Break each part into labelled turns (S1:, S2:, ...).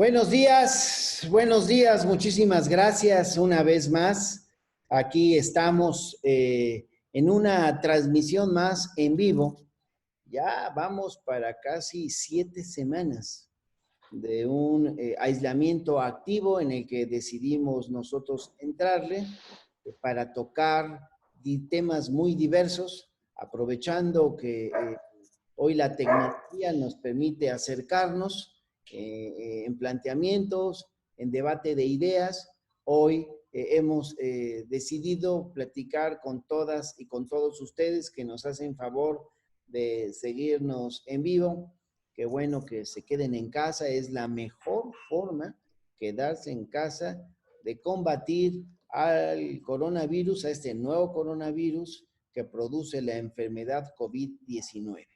S1: Buenos días, muchísimas gracias una vez más. Aquí estamos en una transmisión más en vivo. Ya vamos para casi 7 semanas de un aislamiento activo en el que decidimos nosotros entrarle para tocar temas muy diversos, aprovechando que hoy la tecnología nos permite acercarnos en planteamientos, en debate de ideas. Hoy hemos decidido platicar con todas y con todos ustedes que nos hacen favor de seguirnos en vivo. Qué bueno que se queden en casa, es la mejor forma, quedarse en casa, de combatir al coronavirus, a este nuevo coronavirus que produce la enfermedad COVID-19.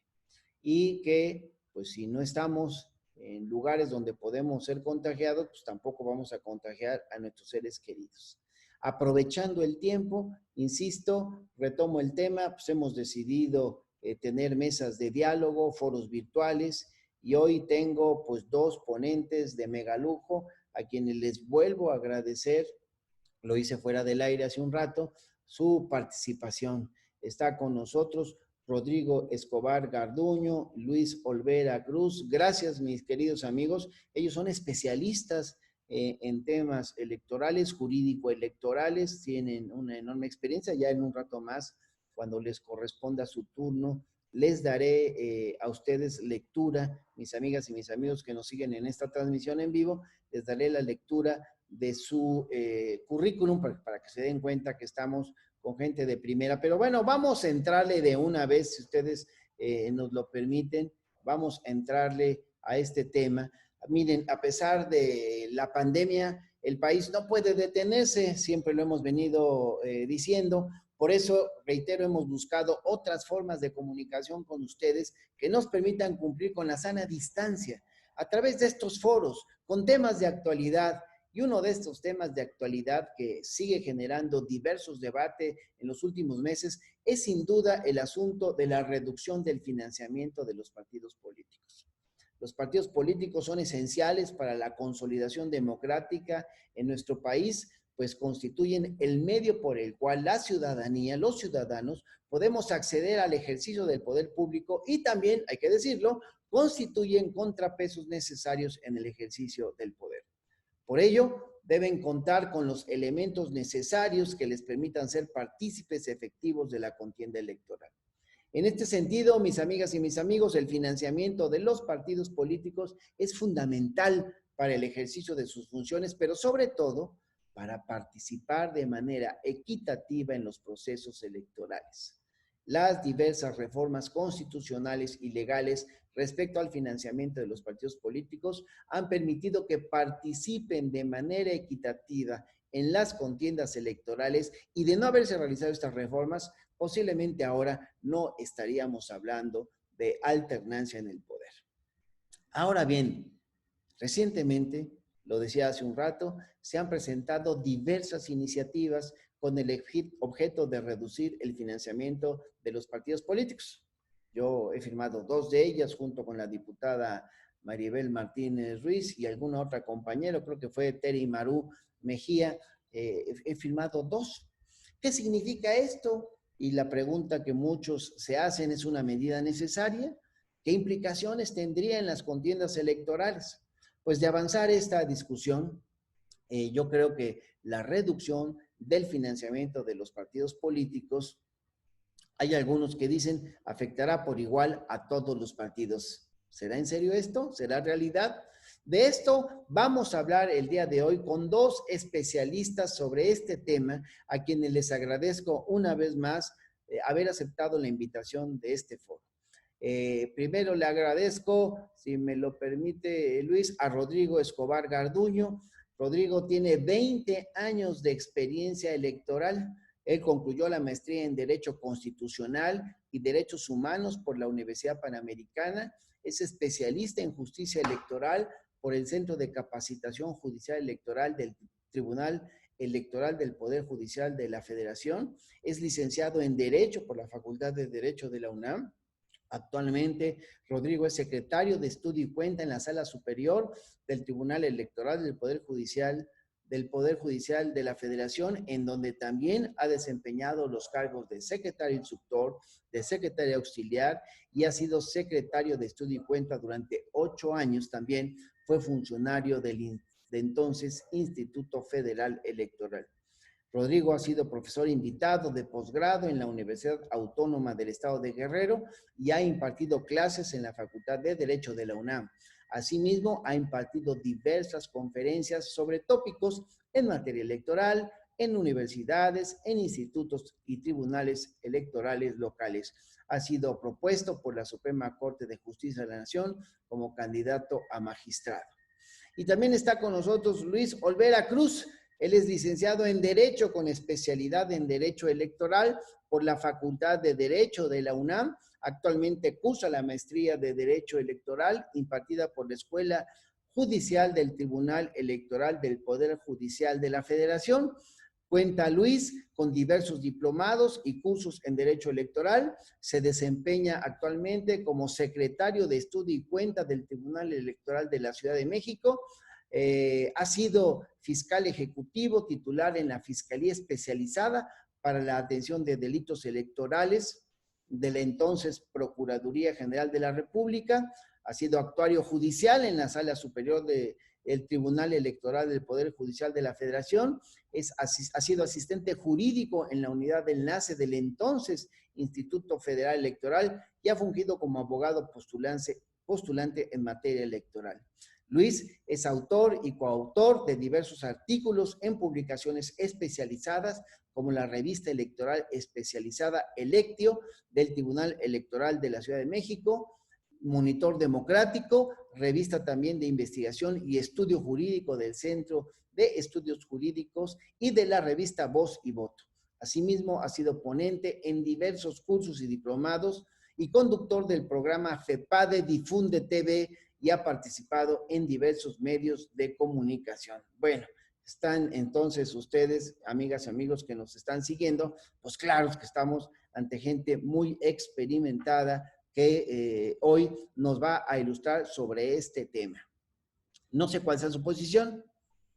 S1: Y que, pues si no estamos en lugares donde podemos ser contagiados, pues tampoco vamos a contagiar a nuestros seres queridos. Aprovechando el tiempo, insisto, retomo el tema, pues hemos decidido tener mesas de diálogo, foros virtuales, y hoy tengo pues 2 ponentes de mega lujo a quienes les vuelvo a agradecer, lo hice fuera del aire hace un rato, su participación. Está con nosotros Rodrigo Escobar Garduño, Luis Olvera Cruz. Gracias, mis queridos amigos. Ellos son especialistas en temas electorales, jurídico-electorales, tienen una enorme experiencia. Ya en un rato más, cuando les corresponda su turno, les daré a ustedes lectura, mis amigas y mis amigos que nos siguen en esta transmisión en vivo, les daré la lectura de su currículum para que se den cuenta que estamos con gente de primera. Pero bueno, vamos a entrarle de una vez, si ustedes nos lo permiten, vamos a entrarle a este tema. Miren, a pesar de la pandemia, el país no puede detenerse, siempre lo hemos venido diciendo. Por eso, reitero, hemos buscado otras formas de comunicación con ustedes que nos permitan cumplir con la sana distancia a través de estos foros, con temas de actualidad. Y uno de estos temas de actualidad que sigue generando diversos debates en los últimos meses es sin duda el asunto de la reducción del financiamiento de los partidos políticos. Los partidos políticos son esenciales para la consolidación democrática en nuestro país, pues constituyen el medio por el cual la ciudadanía, los ciudadanos, podemos acceder al ejercicio del poder público y también, hay que decirlo, constituyen contrapesos necesarios en el ejercicio del poder. Por ello, deben contar con los elementos necesarios que les permitan ser partícipes efectivos de la contienda electoral. En este sentido, mis amigas y mis amigos, el financiamiento de los partidos políticos es fundamental para el ejercicio de sus funciones, pero sobre todo para participar de manera equitativa en los procesos electorales. Las diversas reformas constitucionales y legales respecto al financiamiento de los partidos políticos han permitido que participen de manera equitativa en las contiendas electorales, y de no haberse realizado estas reformas, posiblemente ahora no estaríamos hablando de alternancia en el poder. Ahora bien, recientemente, lo decía hace un rato, se han presentado diversas iniciativas con el objeto de reducir el financiamiento de los partidos políticos. Yo he firmado 2 de ellas junto con la diputada Maribel Martínez Ruiz y alguna otra compañera, creo que fue Terry Marú Mejía. He firmado 2. ¿Qué significa esto? Y la pregunta que muchos se hacen, ¿es una medida necesaria? ¿Qué implicaciones tendría en las contiendas electorales? Pues de avanzar esta discusión, yo creo que la reducción del financiamiento de los partidos políticos, hay algunos que dicen, afectará por igual a todos los partidos. ¿Será en serio esto? ¿Será realidad? De esto vamos a hablar el día de hoy con 2 especialistas sobre este tema, a quienes les agradezco una vez más haber aceptado la invitación de este foro. Primero le agradezco, si me lo permite Luis, a Rodrigo Escobar Garduño. Rodrigo tiene 20 años de experiencia electoral. Él concluyó la maestría en Derecho Constitucional y Derechos Humanos por la Universidad Panamericana. Es especialista en Justicia Electoral por el Centro de Capacitación Judicial Electoral del Tribunal Electoral del Poder Judicial de la Federación. Es licenciado en Derecho por la Facultad de Derecho de la UNAM. Actualmente, Rodrigo es secretario de Estudio y Cuenta en la Sala Superior del Tribunal Electoral del Poder Judicial de la Federación, en donde también ha desempeñado los cargos de secretario instructor, de secretario auxiliar y ha sido secretario de Estudio y Cuenta durante 8 años. También fue funcionario del de entonces Instituto Federal Electoral. Rodrigo ha sido profesor invitado de posgrado en la Universidad Autónoma del Estado de Guerrero y ha impartido clases en la Facultad de Derecho de la UNAM. Asimismo, ha impartido diversas conferencias sobre tópicos en materia electoral, en universidades, en institutos y tribunales electorales locales. Ha sido propuesto por la Suprema Corte de Justicia de la Nación como candidato a magistrado. Y también está con nosotros Luis Olvera Cruz. Él es licenciado en Derecho con especialidad en Derecho Electoral por la Facultad de Derecho de la UNAM. Actualmente cursa la maestría de Derecho Electoral impartida por la Escuela Judicial del Tribunal Electoral del Poder Judicial de la Federación. Cuenta Luis con diversos diplomados y cursos en Derecho Electoral. Se desempeña actualmente como secretario de Estudio y Cuenta del Tribunal Electoral de la Ciudad de México. Ha sido fiscal ejecutivo titular en la Fiscalía Especializada para la Atención de Delitos Electorales de la entonces Procuraduría General de la República. Ha sido actuario judicial en la Sala Superior del Tribunal Electoral del Poder Judicial de la Federación. Ha sido asistente jurídico en la unidad de enlace del entonces Instituto Federal Electoral y ha fungido como abogado postulante en materia electoral. Luis es autor y coautor de diversos artículos en publicaciones especializadas como la revista electoral especializada Electio del Tribunal Electoral de la Ciudad de México, Monitor Democrático, revista también de investigación y estudio jurídico del Centro de Estudios Jurídicos y de la revista Voz y Voto. Asimismo, ha sido ponente en diversos cursos y diplomados y conductor del programa FEPADE Difunde TV y ha participado en diversos medios de comunicación. Bueno, están entonces ustedes, amigas y amigos que nos están siguiendo, pues claro que estamos ante gente muy experimentada que hoy nos va a ilustrar sobre este tema. No sé cuál sea su posición,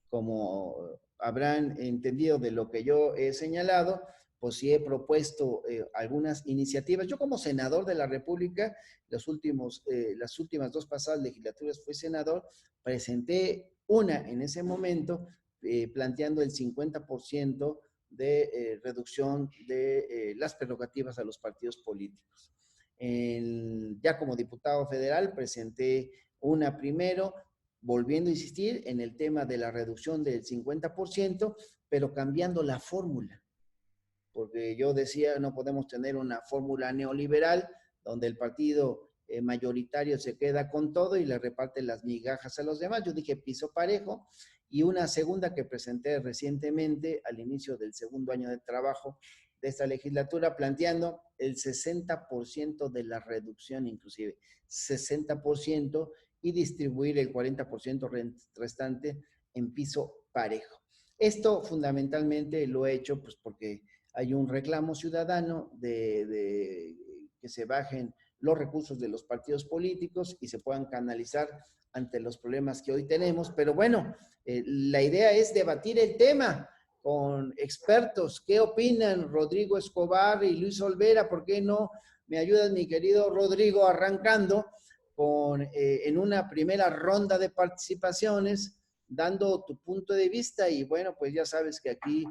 S1: como habrán entendido de lo que yo he señalado, pues sí he propuesto algunas iniciativas. Yo como senador de la República, las últimas 2 pasadas legislaturas fui senador, presenté una en ese momento planteando el 50% de reducción de las prerrogativas a los partidos políticos. Ya como diputado federal presenté una primero, volviendo a insistir en el tema de la reducción del 50%, pero cambiando la fórmula. Porque yo decía, no podemos tener una fórmula neoliberal donde el partido mayoritario se queda con todo y le reparte las migajas a los demás. Yo dije piso parejo. Y una segunda que presenté recientemente al inicio del segundo año de trabajo de esta legislatura, planteando el 60% de la reducción, inclusive 60%, y distribuir el 40% restante en piso parejo. Esto fundamentalmente lo he hecho pues porque hay un reclamo ciudadano de que se bajen los recursos de los partidos políticos y se puedan canalizar ante los problemas que hoy tenemos. Pero bueno, la idea es debatir el tema con expertos. ¿Qué opinan Rodrigo Escobar y Luis Olvera? ¿Por qué no me ayudas, mi querido Rodrigo, arrancando en una primera ronda de participaciones, dando tu punto de vista? Y bueno, pues ya sabes que aquí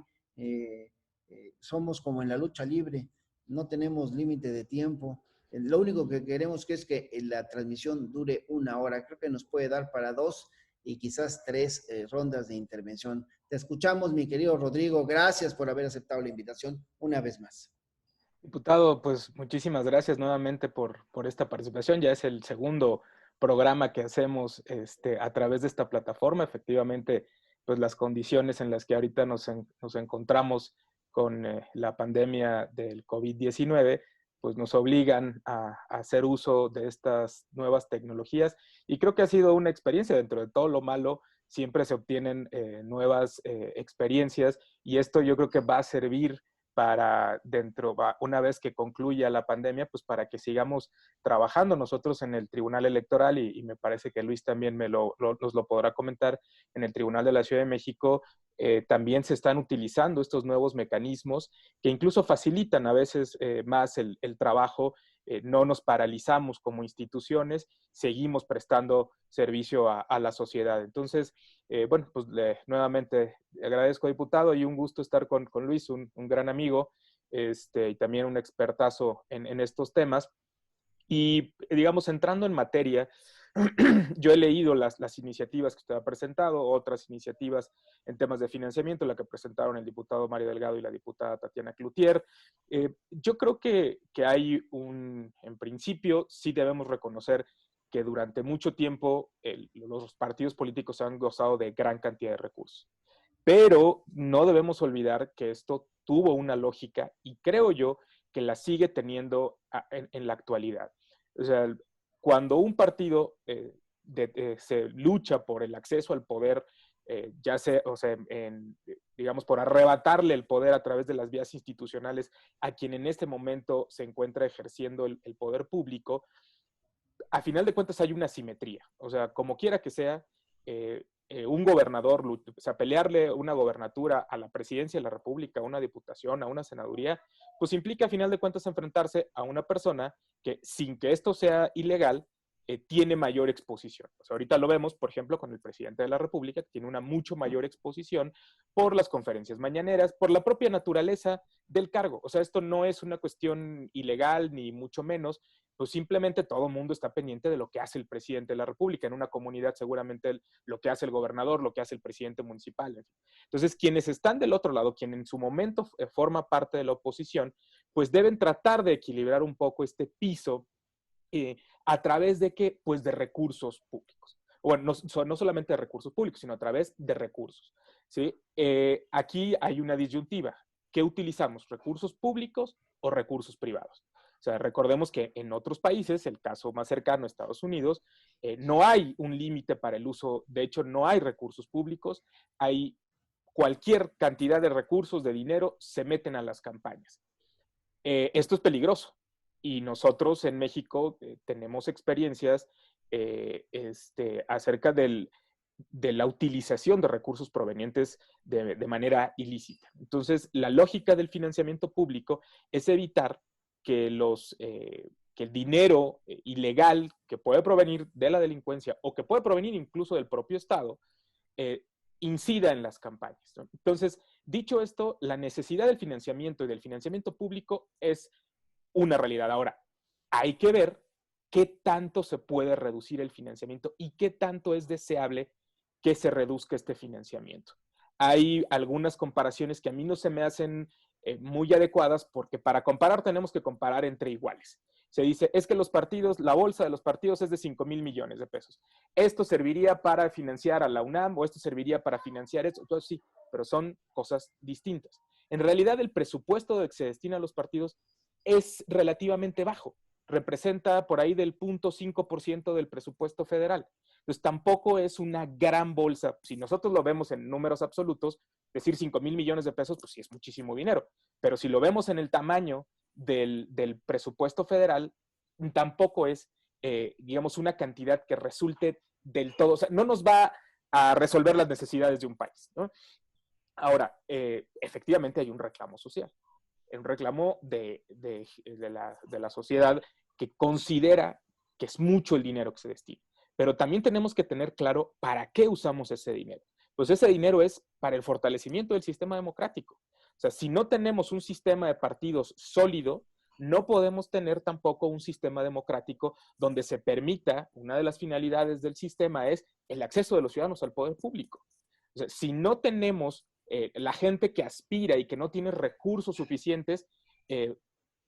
S1: somos como en la lucha libre, no tenemos límite de tiempo. Lo único que queremos es que la transmisión dure 1 hora. Creo que nos puede dar para 2 y quizás 3 rondas de intervención. Te escuchamos, mi querido Rodrigo. Gracias por haber aceptado la invitación una vez más.
S2: Diputado, pues muchísimas gracias nuevamente por esta participación. Ya es el segundo programa que hacemos a través de esta plataforma. Efectivamente, pues las condiciones en las que ahorita nos encontramos con la pandemia del COVID-19, pues nos obligan a hacer uso de estas nuevas tecnologías. Y creo que ha sido una experiencia. Dentro de todo lo malo, siempre se obtienen nuevas experiencias, y esto yo creo que va a servir para una vez que concluya la pandemia, pues para que sigamos trabajando nosotros en el Tribunal Electoral y me parece que Luis también nos lo podrá comentar en el Tribunal de la Ciudad de México. También se están utilizando estos nuevos mecanismos que incluso facilitan a veces más el trabajo. No nos paralizamos como instituciones, seguimos prestando servicio a la sociedad. Entonces, bueno, pues nuevamente agradezco, diputado, y un gusto estar con Luis, un gran amigo, y también un expertazo en estos temas. Y, digamos, entrando en materia, yo he leído las iniciativas que usted ha presentado, otras iniciativas en temas de financiamiento, la que presentaron el diputado Mario Delgado y la diputada Tatiana Cloutier. Yo creo que hay en principio, sí debemos reconocer que durante mucho tiempo los partidos políticos han gozado de gran cantidad de recursos. Pero no debemos olvidar que esto tuvo una lógica y creo yo que la sigue teniendo en la actualidad. O sea, cuando un partido se lucha por el acceso al poder, ya sea, o sea, digamos, por arrebatarle el poder a través de las vías institucionales a quien en este momento se encuentra ejerciendo el poder público, a final de cuentas hay una simetría. O sea, como quiera que sea, un gobernador, o sea, pelearle una gobernatura a la presidencia de la República, a una diputación, a una senaduría, pues implica a final de cuentas enfrentarse a una persona que, sin que esto sea ilegal, tiene mayor exposición. O sea, ahorita lo vemos, por ejemplo, con el presidente de la República, que tiene una mucho mayor exposición por las conferencias mañaneras, por la propia naturaleza del cargo. O sea, esto no es una cuestión ilegal, ni mucho menos, pues simplemente todo el mundo está pendiente de lo que hace el presidente de la República. En una comunidad seguramente lo que hace el gobernador, lo que hace el presidente municipal. Entonces, quienes están del otro lado, quien en su momento forma parte de la oposición, pues deben tratar de equilibrar un poco este piso a través de qué? Pues de recursos públicos. Bueno, no solamente de recursos públicos, sino a través de recursos. ¿Sí? Aquí hay una disyuntiva. ¿Qué utilizamos? ¿Recursos públicos o recursos privados? O sea, recordemos que en otros países, el caso más cercano, Estados Unidos, no hay un límite para el uso, de hecho, no hay recursos públicos, hay cualquier cantidad de recursos, de dinero, se meten a las campañas. Esto es peligroso y nosotros en México tenemos experiencias acerca de la utilización de recursos provenientes de manera ilícita. Entonces, la lógica del financiamiento público es evitar que el dinero ilegal que puede provenir de la delincuencia o que puede provenir incluso del propio Estado incida en las campañas, ¿no? Entonces, dicho esto, la necesidad del financiamiento y del financiamiento público es una realidad. Ahora, hay que ver qué tanto se puede reducir el financiamiento y qué tanto es deseable que se reduzca este financiamiento. Hay algunas comparaciones que a mí no se me hacen muy adecuadas porque para comparar tenemos que comparar entre iguales. Se dice, es que los partidos, la bolsa de los partidos es de 5,000 millones de pesos. Esto serviría para financiar a la UNAM o esto serviría para financiar esto. Entonces sí, pero son cosas distintas. En realidad el presupuesto que se destina a los partidos es relativamente bajo. Representa por ahí del 0.5% del presupuesto federal. Entonces tampoco es una gran bolsa. Si nosotros lo vemos en números absolutos, decir 5,000 millones de pesos, pues sí es muchísimo dinero. Pero si lo vemos en el tamaño del presupuesto federal, tampoco es, digamos, una cantidad que resulte del todo. O sea, no nos va a resolver las necesidades de un país, ¿no? Ahora, efectivamente hay un reclamo social. Un reclamo de la sociedad que considera que es mucho el dinero que se destina. Pero también tenemos que tener claro para qué usamos ese dinero. Pues ese dinero es para el fortalecimiento del sistema democrático. O sea, si no tenemos un sistema de partidos sólido, no podemos tener tampoco un sistema democrático donde se permita, una de las finalidades del sistema es el acceso de los ciudadanos al poder público. O sea, si no tenemos la gente que aspira y que no tiene recursos suficientes,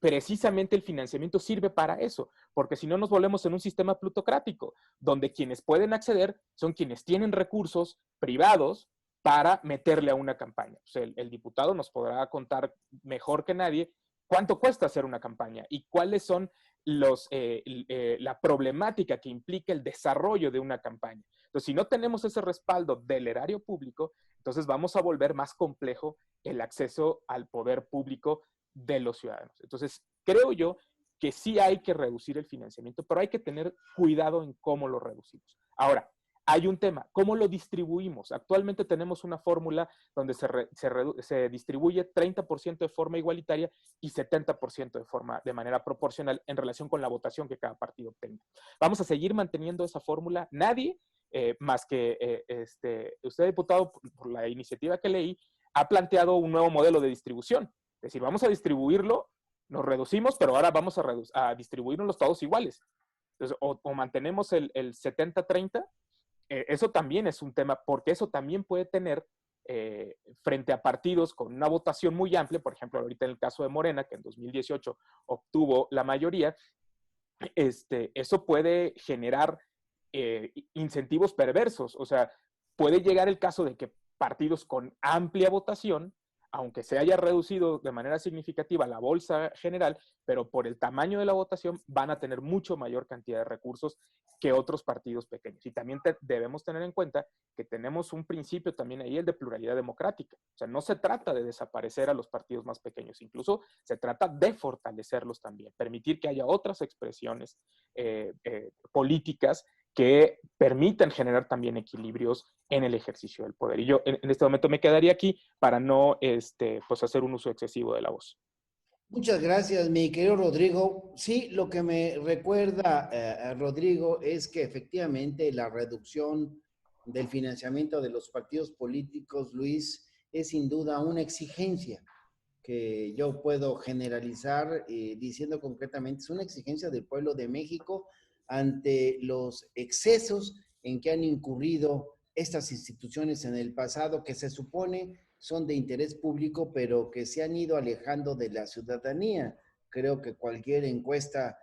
S2: precisamente el financiamiento sirve para eso, porque si no nos volvemos en un sistema plutocrático, donde quienes pueden acceder son quienes tienen recursos privados para meterle a una campaña. O sea, el diputado nos podrá contar mejor que nadie cuánto cuesta hacer una campaña y cuáles son la problemática que implica el desarrollo de una campaña. Entonces, si no tenemos ese respaldo del erario público, Entonces vamos a volver más complejo el acceso al poder público de los ciudadanos. Entonces, creo yo que sí hay que reducir el financiamiento, pero hay que tener cuidado en cómo lo reducimos. Ahora, hay un tema, ¿cómo lo distribuimos? Actualmente tenemos una fórmula donde se distribuye 30% de forma igualitaria y 70% de manera proporcional en relación con la votación que cada partido obtenga. Vamos a seguir manteniendo esa fórmula. Nadie, más que usted, diputado, por la iniciativa que leí, ha planteado un nuevo modelo de distribución. Es decir, vamos a distribuirlo, nos reducimos, pero ahora vamos a distribuirnos todos iguales. Entonces, o mantenemos el 70-30, eso también es un tema, porque eso también puede tener, frente a partidos con una votación muy amplia, por ejemplo, ahorita en el caso de Morena, que en 2018 obtuvo la mayoría, eso puede generar incentivos perversos. O sea, puede llegar el caso de que partidos con amplia votación, aunque se haya reducido de manera significativa la bolsa general, pero por el tamaño de la votación van a tener mucho mayor cantidad de recursos que otros partidos pequeños. Y también debemos tener en cuenta que tenemos un principio también ahí, el de pluralidad democrática. O sea, no se trata de desaparecer a los partidos más pequeños, incluso se trata de fortalecerlos también, permitir que haya otras expresiones políticas que permitan generar también equilibrios en el ejercicio del poder. Y yo en este momento me quedaría aquí para no pues hacer un uso excesivo de la voz.
S1: Muchas gracias, mi querido Rodrigo. Sí, lo que me recuerda, Rodrigo, es que efectivamente la reducción del financiamiento de los partidos políticos, Luis, es sin duda una exigencia que yo puedo generalizar diciendo concretamente, es una exigencia del pueblo de México ante los excesos en que han incurrido estas instituciones en el pasado, que se supone son de interés público, pero que se han ido alejando de la ciudadanía. Creo que cualquier encuesta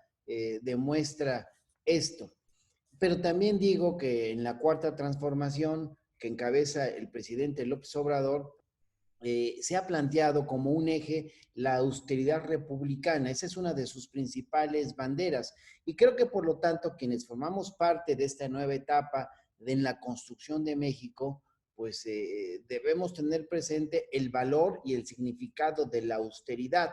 S1: demuestra esto. Pero también digo que en la cuarta transformación que encabeza el presidente López Obrador, se ha planteado como un eje la austeridad republicana. Esa es una de sus principales banderas. Y creo que por lo tanto, quienes formamos parte de esta nueva etapa en la construcción de México, pues debemos tener presente el valor y el significado de la austeridad.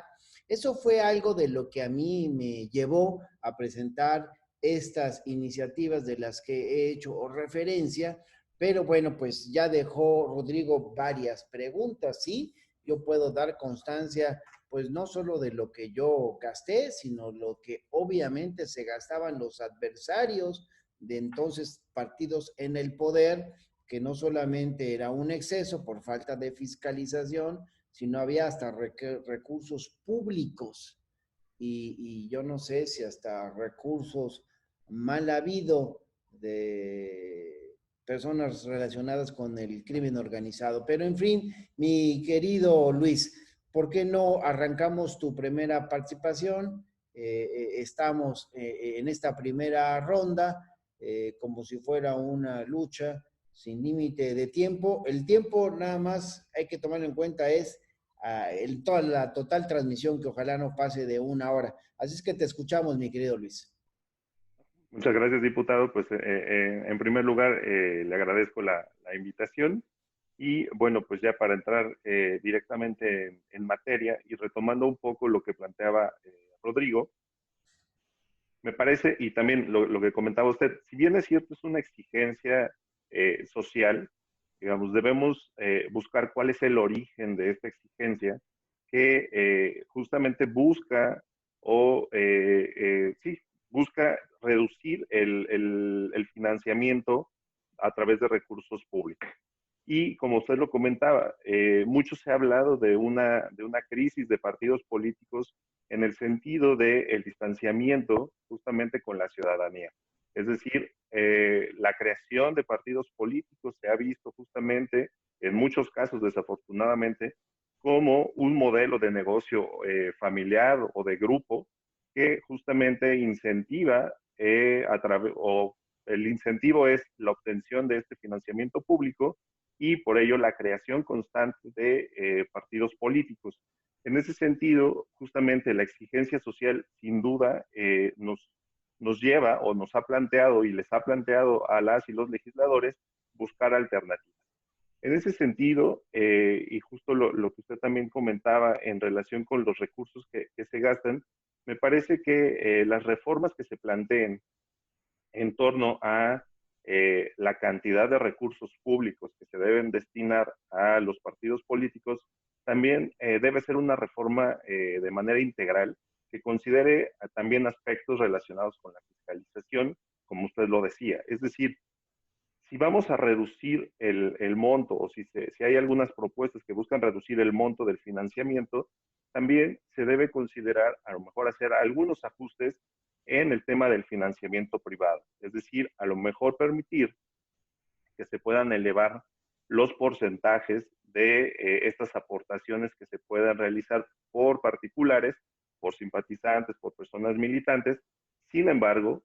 S1: Eso fue algo de lo que a mí me llevó a presentar estas iniciativas de las que he hecho referencia, pero bueno, pues ya dejó Rodrigo varias preguntas, ¿sí? Yo puedo dar constancia, pues no solo de lo que yo gasté, sino lo que obviamente se gastaban los adversarios de entonces partidos en el poder, que no solamente era un exceso por falta de fiscalización, sino había hasta recursos públicos y yo no sé si hasta recursos mal habido de personas relacionadas con el crimen organizado. Pero en fin, mi querido Luis, ¿por qué no arrancamos tu primera participación? Estamos en esta primera ronda como si fuera una lucha sin límite de tiempo. El tiempo nada más hay que tomarlo en cuenta es toda la total transmisión, que ojalá no pase de una hora. Así es que te escuchamos, mi querido Luis.
S3: Muchas gracias, diputado. Pues en primer lugar, le agradezco la invitación y bueno, pues ya para entrar directamente en materia y retomando un poco lo que planteaba Rodrigo, me parece, y también lo que comentaba usted, si bien es cierto, es una exigencia social, digamos, debemos buscar cuál es el origen de esta exigencia que justamente busca sí, busca reducir el financiamiento a través de recursos públicos. Y como usted lo comentaba, mucho se ha hablado de una crisis de partidos políticos en el sentido del distanciamiento justamente con la ciudadanía. Es decir, la creación de partidos políticos se ha visto justamente, en muchos casos desafortunadamente, como un modelo de negocio familiar o de grupo que justamente incentiva o el incentivo es la obtención de este financiamiento público y por ello la creación constante de partidos políticos. En ese sentido, justamente la exigencia social, sin duda, nos lleva o nos ha planteado y les ha planteado a las y los legisladores buscar alternativas. En ese sentido, y justo lo que usted también comentaba en relación con los recursos que se gastan, me parece que las reformas que se planteen en torno a la cantidad de recursos públicos que se deben destinar a los partidos políticos, también debe ser una reforma de manera integral que considere también aspectos relacionados con la fiscalización, como usted lo decía. Es decir, si vamos a reducir el monto o si hay algunas propuestas que buscan reducir el monto del financiamiento, también se debe considerar a lo mejor hacer algunos ajustes en el tema del financiamiento privado. Es decir, a lo mejor permitir que se puedan elevar los porcentajes de estas aportaciones que se puedan realizar por particulares, por simpatizantes, por personas militantes. Sin embargo,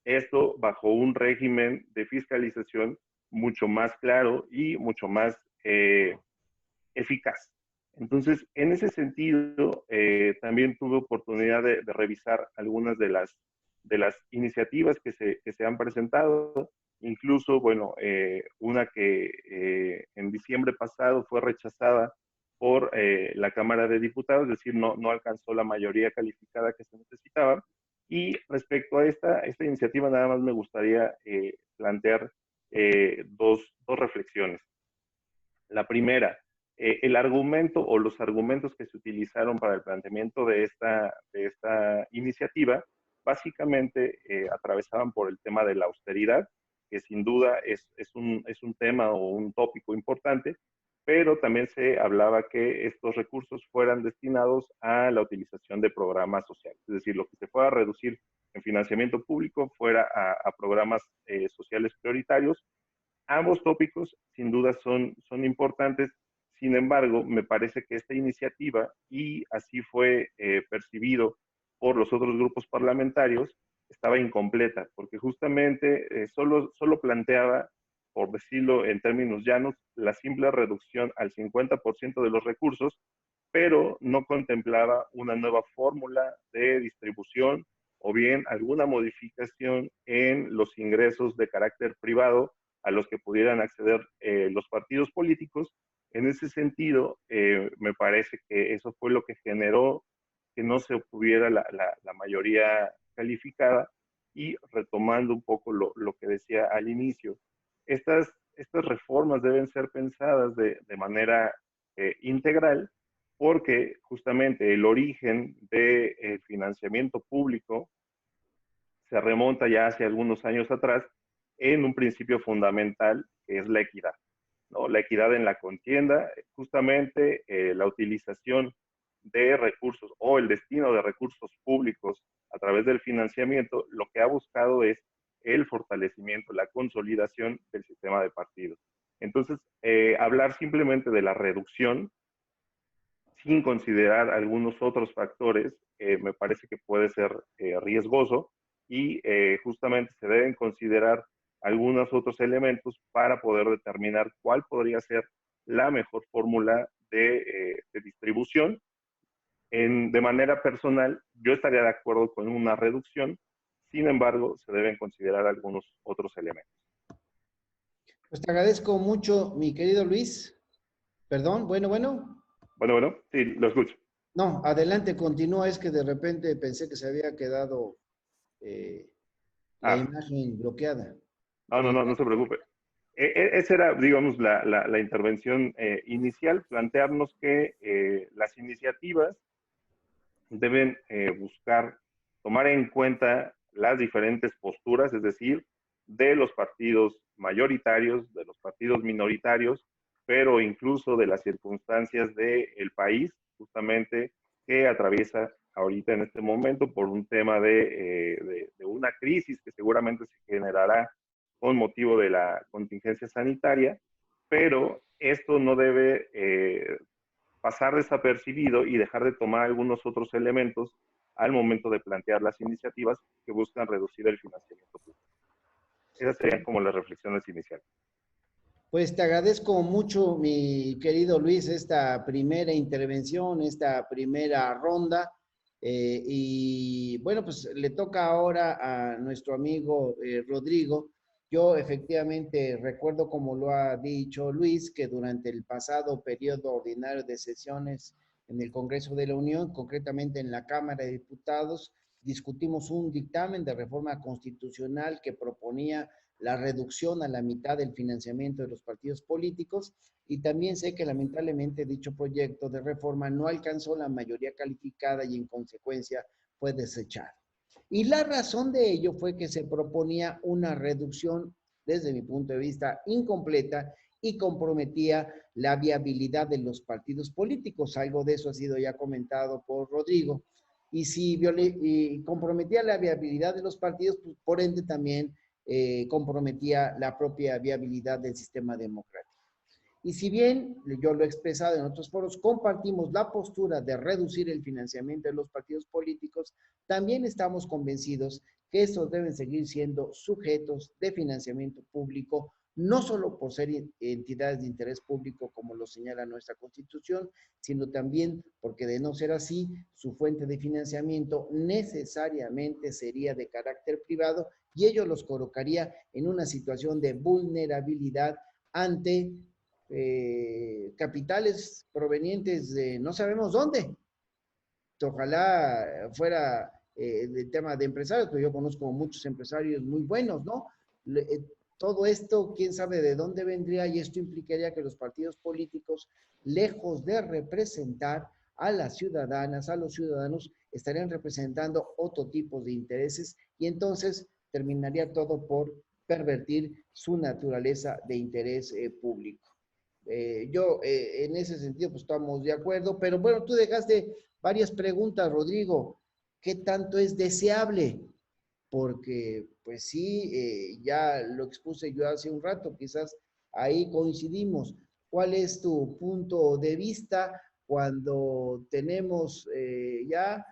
S3: esto bajo un régimen de fiscalización mucho más claro y mucho más eficaz. Entonces, en ese sentido, también tuve oportunidad de revisar algunas de las iniciativas que se han presentado, incluso, bueno, una que en diciembre pasado fue rechazada por la Cámara de Diputados, es decir, no alcanzó la mayoría calificada que se necesitaba. Y respecto a esta iniciativa, nada más me gustaría plantear dos reflexiones. La primera, el argumento o los argumentos que se utilizaron para el planteamiento de esta iniciativa básicamente atravesaban por el tema de la austeridad, que sin duda es un tema o un tópico importante, pero también se hablaba que estos recursos fueran destinados a la utilización de programas sociales, es decir, lo que se pueda reducir en financiamiento público fuera a programas sociales prioritarios. Ambos tópicos sin duda son importantes. Sin embargo, me parece que esta iniciativa, y así fue percibido por los otros grupos parlamentarios, estaba incompleta, porque justamente solo planteaba, por decirlo en términos llanos, la simple reducción al 50% de los recursos, pero no contemplaba una nueva fórmula de distribución o bien alguna modificación en los ingresos de carácter privado a los que pudieran acceder los partidos políticos. En ese sentido, me parece que eso fue lo que generó que no se obtuviera la mayoría calificada. Y retomando un poco lo que decía al inicio, estas reformas deben ser pensadas de manera integral, porque justamente el origen del financiamiento público se remonta ya hace algunos años atrás en un principio fundamental que es la equidad, ¿no? La equidad en la contienda, justamente la utilización de recursos o el destino de recursos públicos a través del financiamiento, lo que ha buscado es el fortalecimiento, la consolidación del sistema de partidos. Entonces, hablar simplemente de la reducción sin considerar algunos otros factores, me parece que puede ser riesgoso y justamente se deben considerar algunos otros elementos para poder determinar cuál podría ser la mejor fórmula de distribución. De manera personal, yo estaría de acuerdo con una reducción, sin embargo, se deben considerar algunos otros elementos.
S1: Pues te agradezco mucho, mi querido Luis. Perdón, bueno.
S3: Bueno, sí, lo escucho.
S1: No, adelante, continúa. Es que de repente pensé que se había quedado la imagen bloqueada.
S3: No se preocupe. Esa era, digamos, la intervención inicial, plantearnos que las iniciativas deben buscar tomar en cuenta las diferentes posturas, es decir, de los partidos mayoritarios, de los partidos minoritarios, pero incluso de las circunstancias del país, justamente que atraviesa ahorita en este momento por un tema de una crisis que seguramente se generará con motivo de la contingencia sanitaria, pero esto no debe pasar desapercibido y dejar de tomar algunos otros elementos al momento de plantear las iniciativas que buscan reducir el financiamiento público. Esas serían como las reflexiones iniciales.
S1: Pues te agradezco mucho, mi querido Luis, esta primera intervención, esta primera ronda. Y bueno, pues le toca ahora a nuestro amigo Rodrigo Yo efectivamente recuerdo, como lo ha dicho Luis, que durante el pasado periodo ordinario de sesiones en el Congreso de la Unión, concretamente en la Cámara de Diputados, discutimos un dictamen de reforma constitucional que proponía la reducción a la mitad del financiamiento de los partidos políticos, y también sé que lamentablemente dicho proyecto de reforma no alcanzó la mayoría calificada y en consecuencia fue desechado. Y la razón de ello fue que se proponía una reducción, desde mi punto de vista, incompleta y comprometía la viabilidad de los partidos políticos. Algo de eso ha sido ya comentado por Rodrigo. Y si comprometía la viabilidad de los partidos, pues por ende también comprometía la propia viabilidad del sistema democrático. Y si bien yo lo he expresado en otros foros, compartimos la postura de reducir el financiamiento de los partidos políticos, también estamos convencidos que estos deben seguir siendo sujetos de financiamiento público, no solo por ser entidades de interés público, como lo señala nuestra Constitución, sino también porque, de no ser así, su fuente de financiamiento necesariamente sería de carácter privado, y ello los colocaría en una situación de vulnerabilidad ante capitales provenientes de no sabemos dónde. Ojalá fuera el tema de empresarios, pero yo conozco muchos empresarios muy buenos, ¿no? Todo esto, quién sabe de dónde vendría, y esto implicaría que los partidos políticos, lejos de representar a las ciudadanas, a los ciudadanos, estarían representando otro tipo de intereses, y entonces terminaría todo por pervertir su naturaleza de interés público. En ese sentido, pues estamos de acuerdo, pero bueno, tú dejaste varias preguntas, Rodrigo. ¿Qué tanto es deseable? Porque, pues sí, ya lo expuse yo hace un rato, quizás ahí coincidimos. ¿Cuál es tu punto de vista cuando tenemos ya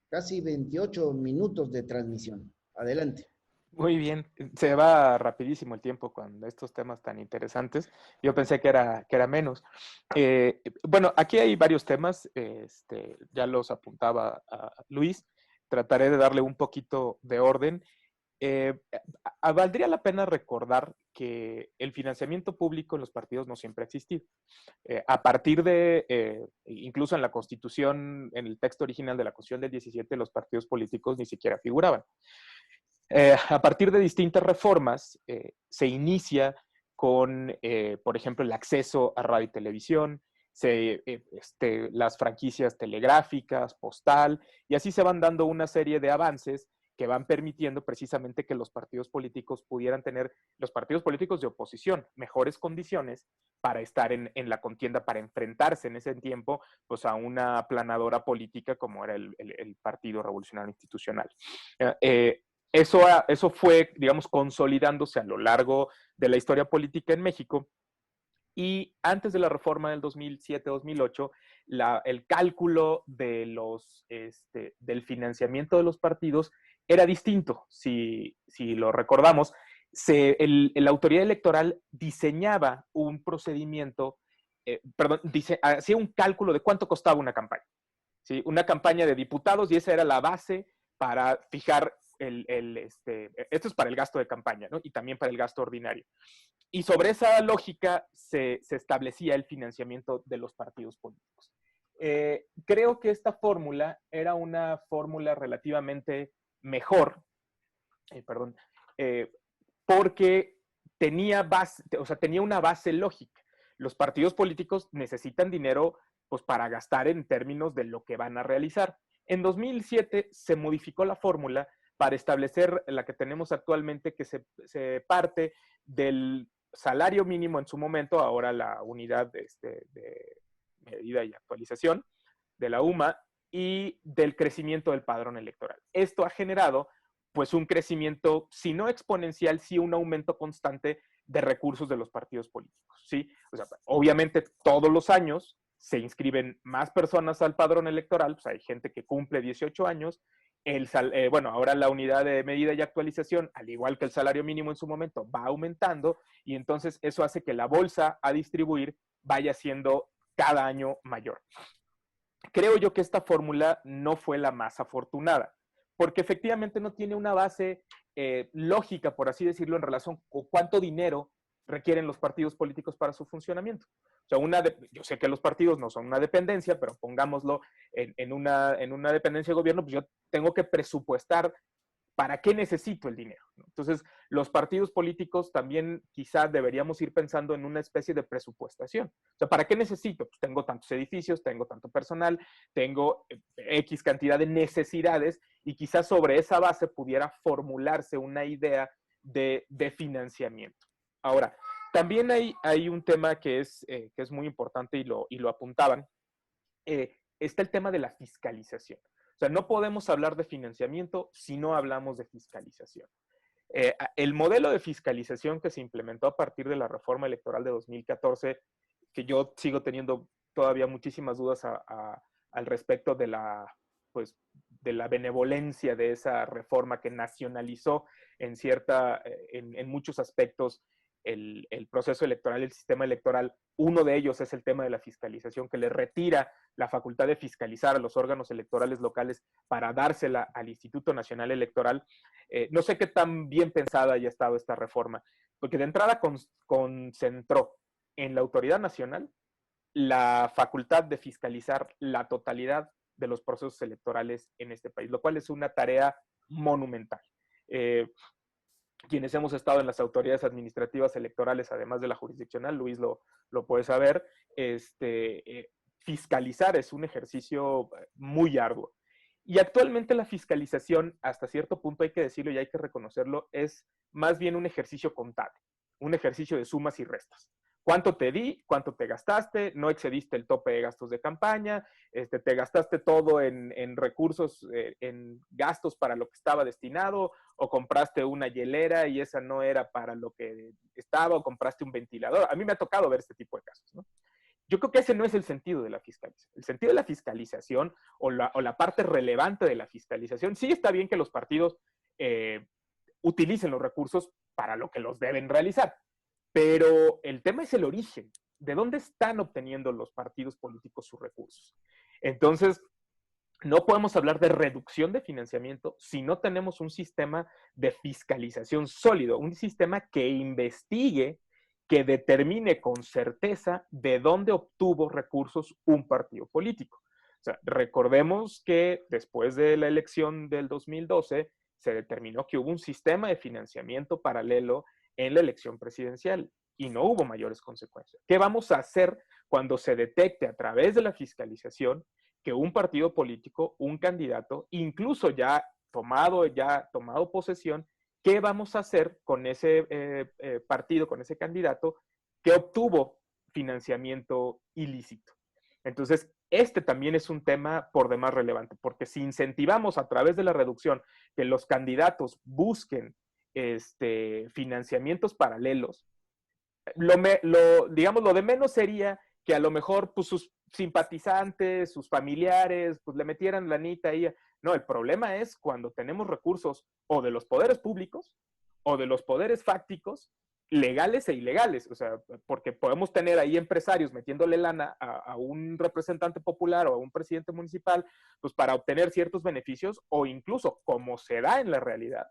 S1: casi 28 minutos de transmisión? Adelante.
S2: Muy bien, se va rapidísimo el tiempo con estos temas tan interesantes. Yo pensé que era menos. Bueno, aquí hay varios temas, ya los apuntaba a Luis, trataré de darle un poquito de orden. Valdría la pena recordar que el financiamiento público en los partidos no siempre ha existido. A partir de, incluso en la Constitución, en el texto original de la Constitución del 17, los partidos políticos ni siquiera figuraban. A partir de distintas reformas, se inicia con, por ejemplo, el acceso a radio y televisión, las franquicias telegráficas, postal, y así se van dando una serie de avances que van permitiendo precisamente que los partidos políticos pudieran tener, los partidos políticos de oposición, mejores condiciones para estar en la contienda, para enfrentarse en ese tiempo pues, a una aplanadora política como era el Partido Revolucionario Institucional. Eso fue, digamos, consolidándose a lo largo de la historia política en México. Y antes de la reforma del 2007-2008, el cálculo de del financiamiento de los partidos era distinto. Si lo recordamos, la autoridad electoral diseñaba un procedimiento, hacía un cálculo de cuánto costaba una campaña. ¿Sí? Una campaña de diputados, y esa era la base para fijar esto es para el gasto de campaña, ¿no? Y también para el gasto ordinario. Y sobre esa lógica se establecía el financiamiento de los partidos políticos. Creo que esta fórmula era una fórmula relativamente mejor, porque tenía una base lógica. Los partidos políticos necesitan dinero pues, para gastar en términos de lo que van a realizar. En 2007 se modificó la fórmula para establecer la que tenemos actualmente, que se parte del salario mínimo en su momento, ahora la unidad de medida y actualización de la UMA, y del crecimiento del padrón electoral. Esto ha generado pues un crecimiento, si no exponencial, sí un aumento constante de recursos de los partidos políticos, ¿sí? O sea, obviamente todos los años se inscriben más personas al padrón electoral, pues hay gente que cumple 18 años, ahora la unidad de medida y actualización, al igual que el salario mínimo en su momento, va aumentando, y entonces eso hace que la bolsa a distribuir vaya siendo cada año mayor. Creo yo que esta fórmula no fue la más afortunada, porque efectivamente no tiene una base lógica, por así decirlo, en relación con cuánto dinero requieren los partidos políticos para su funcionamiento. O sea, yo sé que los partidos no son una dependencia, pero pongámoslo en una dependencia de gobierno, pues yo tengo que presupuestar ¿para qué necesito el dinero? Entonces, los partidos políticos también quizás deberíamos ir pensando en una especie de presupuestación. O sea, ¿para qué necesito? Pues tengo tantos edificios, tengo tanto personal, tengo X cantidad de necesidades y quizás sobre esa base pudiera formularse una idea de financiamiento. Ahora, también hay un tema que es muy importante y lo apuntaban. Está el tema de la fiscalización. O sea, no podemos hablar de financiamiento si no hablamos de fiscalización. El modelo de fiscalización que se implementó a partir de la reforma electoral de 2014, que yo sigo teniendo todavía muchísimas dudas al respecto de la benevolencia de esa reforma que nacionalizó en muchos aspectos el proceso electoral, el sistema electoral. Uno de ellos es el tema de la fiscalización, que le retira la facultad de fiscalizar a los órganos electorales locales para dársela al Instituto Nacional Electoral. No sé qué tan bien pensada haya estado esta reforma, porque de entrada concentró en la autoridad nacional la facultad de fiscalizar la totalidad de los procesos electorales en este país, lo cual es una tarea monumental. Quienes hemos estado en las autoridades administrativas electorales, además de la jurisdiccional, Luis lo puede saber, fiscalizar es un ejercicio muy arduo. Y actualmente la fiscalización, hasta cierto punto hay que decirlo y hay que reconocerlo, es más bien un ejercicio contable, un ejercicio de sumas y restas. ¿Cuánto te di? ¿Cuánto te gastaste? ¿No excediste el tope de gastos de campaña? ¿Te gastaste todo en recursos, en gastos para lo que estaba destinado? ¿O compraste una hielera y esa no era para lo que estaba? ¿O compraste un ventilador? A mí me ha tocado ver este tipo de casos, ¿no? Yo creo que ese no es el sentido de la fiscalización. El sentido de la fiscalización o la parte relevante de la fiscalización, sí está bien que los partidos utilicen los recursos para lo que los deben realizar, pero el tema es el origen. ¿De dónde están obteniendo los partidos políticos sus recursos? Entonces, no podemos hablar de reducción de financiamiento si no tenemos un sistema de fiscalización sólido, un sistema que investigue, que determine con certeza de dónde obtuvo recursos un partido político. O sea, recordemos que después de la elección del 2012 se determinó que hubo un sistema de financiamiento paralelo en la elección presidencial y no hubo mayores consecuencias. ¿Qué vamos a hacer cuando se detecte a través de la fiscalización que un partido político, un candidato, incluso ya tomado posesión, qué vamos a hacer con ese partido, con ese candidato que obtuvo financiamiento ilícito? Entonces, este también es un tema por demás relevante, porque si incentivamos a través de la reducción que los candidatos busquen financiamientos paralelos, digamos, lo de menos sería que a lo mejor pues, sus simpatizantes, sus familiares, pues le metieran lanita ahí. No, el problema es cuando tenemos recursos o de los poderes públicos o de los poderes fácticos, legales e ilegales. O sea, porque podemos tener ahí empresarios metiéndole lana a un representante popular o a un presidente municipal, pues para obtener ciertos beneficios o incluso, como se da en la realidad,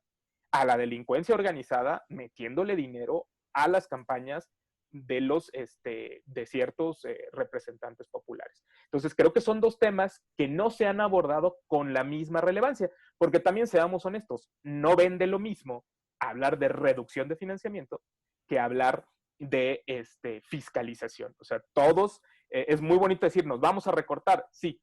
S2: a la delincuencia organizada metiéndole dinero a las campañas de ciertos representantes populares. Entonces, creo que son dos temas que no se han abordado con la misma relevancia, porque también seamos honestos, no vende lo mismo hablar de reducción de financiamiento que hablar de fiscalización. O sea, todos, es muy bonito decir, nos vamos a recortar, sí,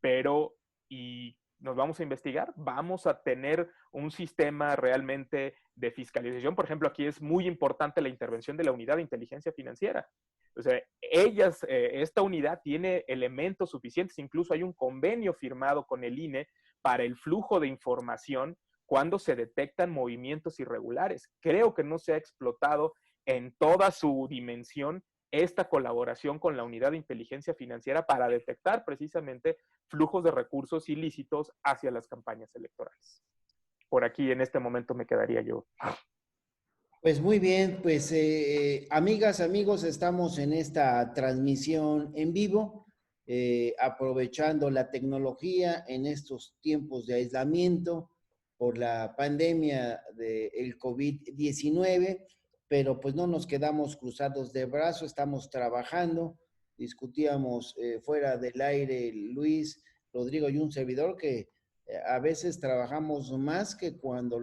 S2: pero ¿y nos vamos a investigar? ¿Vamos a tener un sistema realmente de fiscalización? Por ejemplo, aquí es muy importante la intervención de la Unidad de Inteligencia Financiera. O sea, esta unidad tiene elementos suficientes, incluso hay un convenio firmado con el INE para el flujo de información cuando se detectan movimientos irregulares. Creo que no se ha explotado en toda su dimensión esta colaboración con la Unidad de Inteligencia Financiera para detectar precisamente flujos de recursos ilícitos hacia las campañas electorales. Por aquí en este momento me quedaría yo.
S1: Pues muy bien, pues amigas, amigos, estamos en esta transmisión en vivo, aprovechando la tecnología en estos tiempos de aislamiento. por la pandemia del COVID-19, pero pues no nos quedamos cruzados de brazos, estamos trabajando. Discutíamos fuera del aire Luis, Rodrigo y un servidor que a veces trabajamos más que cuando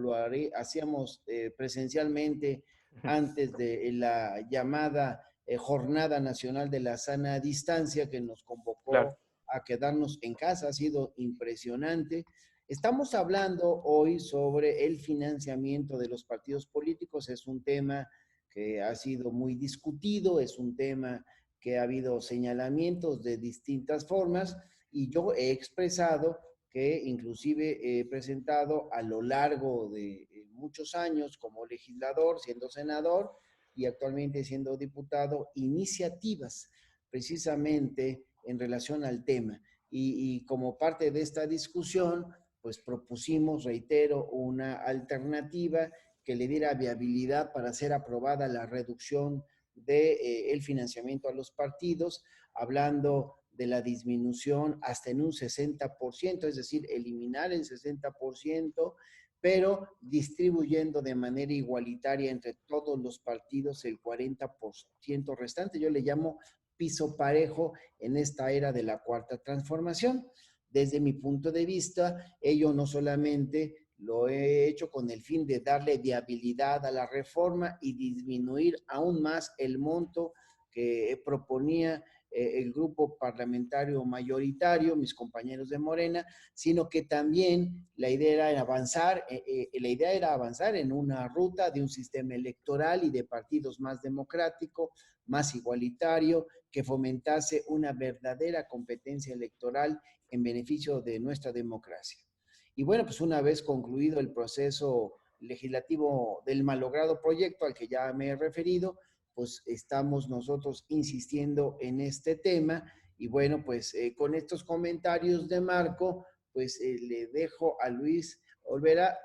S1: hacíamos presencialmente antes de la llamada Jornada Nacional de la Sana Distancia, que nos
S2: Claro.
S1: convocó a quedarnos en casa. Ha sido impresionante. Estamos hablando hoy sobre el financiamiento de los partidos políticos. Es un tema que ha sido muy discutido, es un tema que ha habido señalamientos de distintas formas, y yo he expresado que inclusive he presentado a lo largo de muchos años como legislador, siendo senador y actualmente siendo diputado, iniciativas precisamente en relación al tema. Y como parte de esta discusión, pues propusimos, reitero, una alternativa que le diera viabilidad para ser aprobada la reducción del financiamiento a los partidos, hablando de la disminución hasta en un 60%, es decir, eliminar el 60%, pero distribuyendo de manera igualitaria entre todos los partidos el 40% restante. Yo le llamo piso parejo en esta era de la cuarta transformación. Desde mi punto de vista, ello no solamente lo he hecho con el fin de darle viabilidad a la reforma y disminuir aún más el monto que proponía el grupo parlamentario mayoritario, mis compañeros de Morena, sino que también la idea era avanzar en una ruta de un sistema electoral y de partidos más democrático, más igualitario, que fomentase una verdadera competencia electoral en beneficio de nuestra democracia. Y bueno, pues una vez concluido el proceso legislativo del malogrado proyecto al que ya me he referido, pues estamos nosotros insistiendo en este tema. Y bueno, pues con estos comentarios de Marco, pues le dejo a Luis Olvera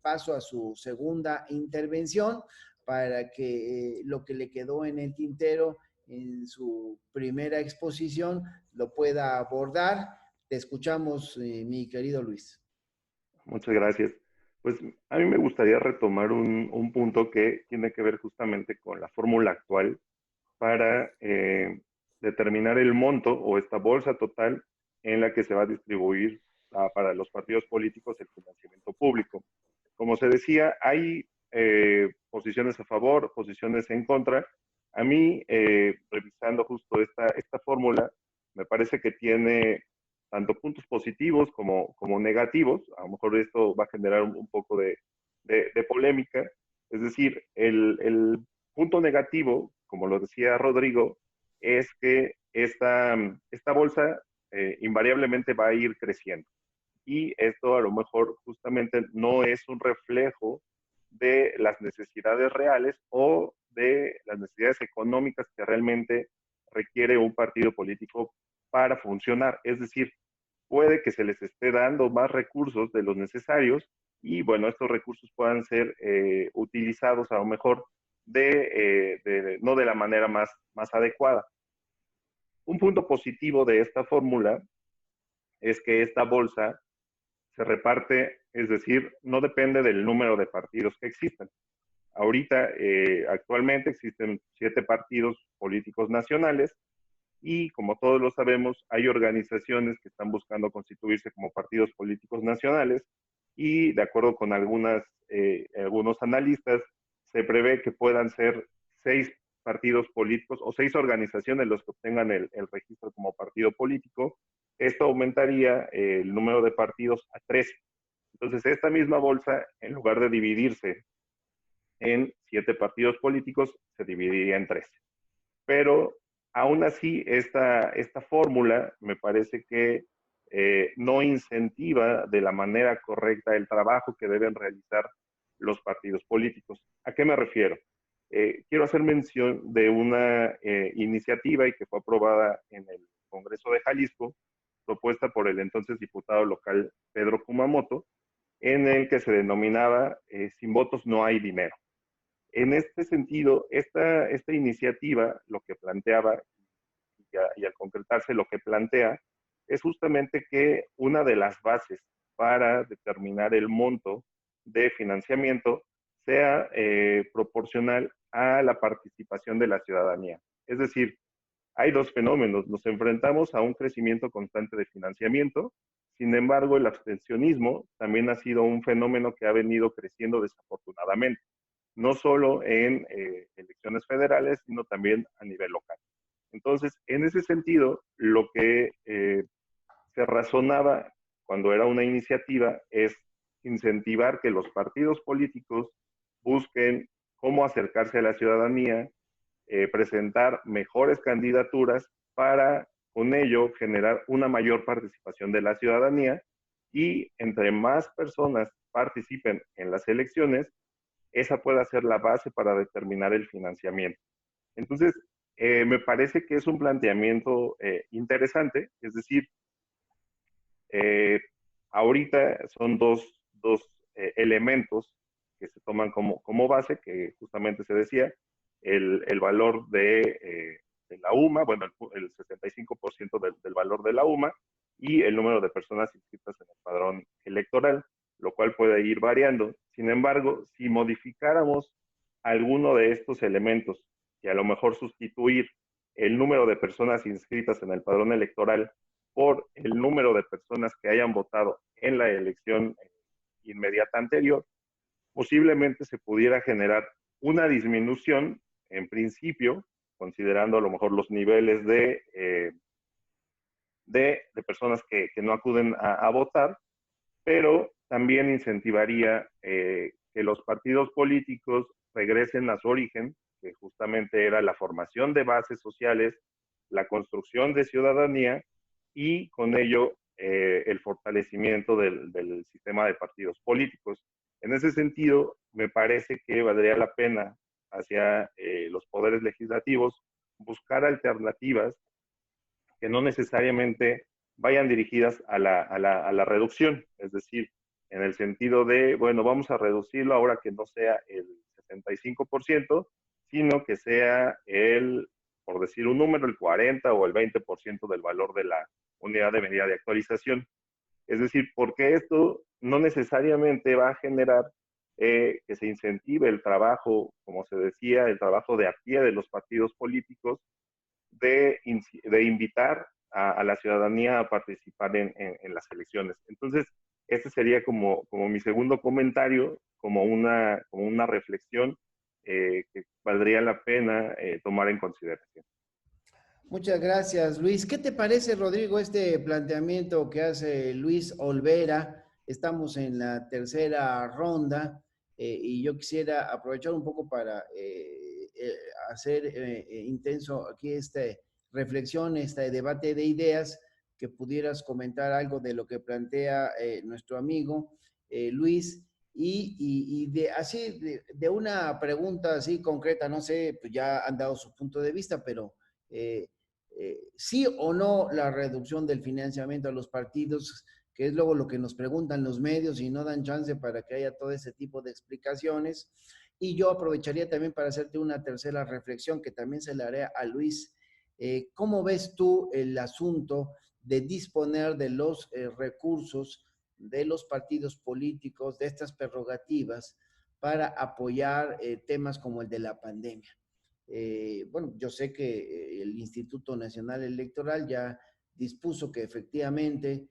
S1: paso a su segunda intervención para que lo que le quedó en el tintero en su primera exposición lo pueda abordar. Te escuchamos, mi querido Luis.
S3: Muchas gracias. Pues a mí me gustaría retomar un punto que tiene que ver justamente con la fórmula actual para determinar el monto o esta bolsa total en la que se va a distribuir para los partidos políticos el financiamiento público. Como se decía, hay posiciones a favor, posiciones en contra. A mí, revisando justo esta fórmula, me parece que tiene tanto puntos positivos como negativos. A lo mejor esto va a generar un poco de polémica. Es decir, el punto negativo, como lo decía Rodrigo, es que esta bolsa invariablemente va a ir creciendo. Y esto a lo mejor justamente no es un reflejo de las necesidades reales o de las necesidades económicas que realmente requiere un partido político para funcionar. Es decir, puede que se les esté dando más recursos de los necesarios y bueno, estos recursos puedan ser utilizados a lo mejor no de la manera más adecuada. Un punto positivo de esta fórmula es que esta bolsa se reparte, es decir, no depende del número de partidos que existan. Ahorita, actualmente existen 7 partidos políticos nacionales y como todos lo sabemos, hay organizaciones que están buscando constituirse como partidos políticos nacionales y de acuerdo con algunos analistas, se prevé que puedan ser 6 partidos políticos o 6 organizaciones los que obtengan el registro como partido político. Esto aumentaría el número de partidos a 13. Entonces, esta misma bolsa, en lugar de dividirse en 7 partidos políticos, se dividiría en 13. Pero aún así, esta fórmula me parece que no incentiva de la manera correcta el trabajo que deben realizar los partidos políticos. ¿A qué me refiero? Quiero hacer mención de una iniciativa y que fue aprobada en el Congreso de Jalisco, propuesta por el entonces diputado local Pedro Kumamoto, en el que se denominaba sin votos no hay dinero. En este sentido, esta iniciativa lo que planteaba, y al concretarse lo que plantea, es justamente que una de las bases para determinar el monto de financiamiento sea proporcional a la participación de la ciudadanía. Es decir, hay dos fenómenos. Nos enfrentamos a un crecimiento constante de financiamiento. Sin embargo, el abstencionismo también ha sido un fenómeno que ha venido creciendo desafortunadamente, no solo en elecciones federales, sino también a nivel local. Entonces, en ese sentido, lo que se razonaba cuando era una iniciativa es incentivar que los partidos políticos busquen cómo acercarse a la ciudadanía, presentar mejores candidaturas para con ello generar una mayor participación de la ciudadanía, y entre más personas participen en las elecciones, esa pueda ser la base para determinar el financiamiento. Entonces, me parece que es un planteamiento interesante, es decir, ahorita son dos elementos que se toman como base, que justamente se decía, el valor de la UMA, bueno, el 65% del valor de la UMA, y el número de personas inscritas en el padrón electoral, lo cual puede ir variando. Sin embargo, si modificáramos alguno de estos elementos y a lo mejor sustituir el número de personas inscritas en el padrón electoral por el número de personas que hayan votado en la elección inmediata anterior, posiblemente se pudiera generar una disminución, en principio, considerando a lo mejor los niveles de personas que no acuden a votar, pero también incentivaría que los partidos políticos regresen a su origen, que justamente era la formación de bases sociales, la construcción de ciudadanía, y con ello el fortalecimiento del sistema de partidos políticos. En ese sentido, me parece que valdría la pena hacia los poderes legislativos buscar alternativas que no necesariamente vayan dirigidas a la reducción, es decir, en el sentido de, bueno, vamos a reducirlo ahora que no sea el 65%, sino que sea por decir un número, el 40 o el 20% del valor de la unidad de medida de actualización. Es decir, porque esto no necesariamente va a generar que se incentive el trabajo, como se decía, el trabajo de a pie de los partidos políticos, de invitar a la ciudadanía a participar en las elecciones. Entonces, ese sería como mi segundo comentario, como una reflexión que valdría la pena tomar en consideración.
S1: Muchas gracias, Luis. ¿Qué te parece, Rodrigo, este planteamiento que hace Luis Olvera? Estamos en la tercera ronda y yo quisiera aprovechar un poco para hacer intenso aquí esta reflexión, este debate de ideas, que pudieras comentar algo de lo que plantea nuestro amigo Luis. Y de una pregunta así concreta, no sé, pues ya han dado su punto de vista, pero sí o no la reducción del financiamiento a los partidos, que es luego lo que nos preguntan los medios y no dan chance para que haya todo ese tipo de explicaciones. Y yo aprovecharía también para hacerte una tercera reflexión que también se la haré a Luis. ¿Cómo ves tú el asunto de disponer de los recursos de los partidos políticos, de estas prerrogativas, para apoyar temas como el de la pandemia? Bueno, yo sé que el Instituto Nacional Electoral ya dispuso que efectivamente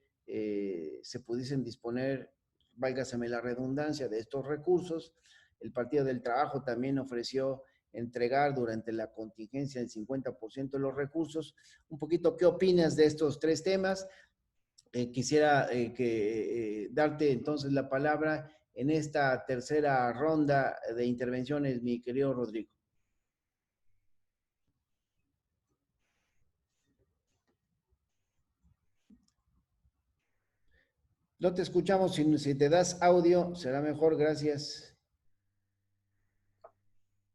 S1: se pudiesen disponer, válgaseme la redundancia, de estos recursos. El Partido del Trabajo también ofreció entregar durante la contingencia el 50% de los recursos. Un poquito, ¿qué opinas de estos tres temas? Quisiera darte entonces la palabra en esta tercera ronda de intervenciones, mi querido Rodrigo. No te escuchamos, si te das audio será mejor, gracias.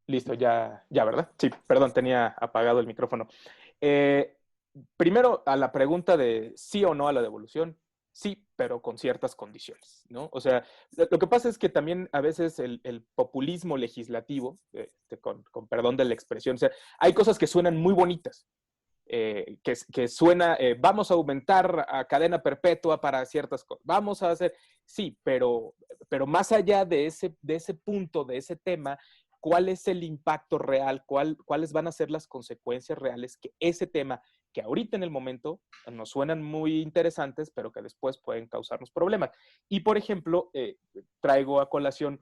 S2: Listo, ya, ¿verdad? Sí, perdón, tenía apagado el micrófono. Primero, a la pregunta de sí o no a la devolución, sí, pero con ciertas condiciones, ¿no? O sea, lo que pasa es que también a veces el populismo legislativo, con perdón de la expresión, o sea, hay cosas que suenan muy bonitas, que suena, vamos a aumentar a cadena perpetua para ciertas cosas, vamos a hacer, sí, pero más allá de ese punto, de ese tema, ¿cuál es el impacto real? ¿Cuáles van a ser las consecuencias reales que ese tema, que ahorita en el momento nos suenan muy interesantes, pero que después pueden causarnos problemas? Y, por ejemplo, traigo a colación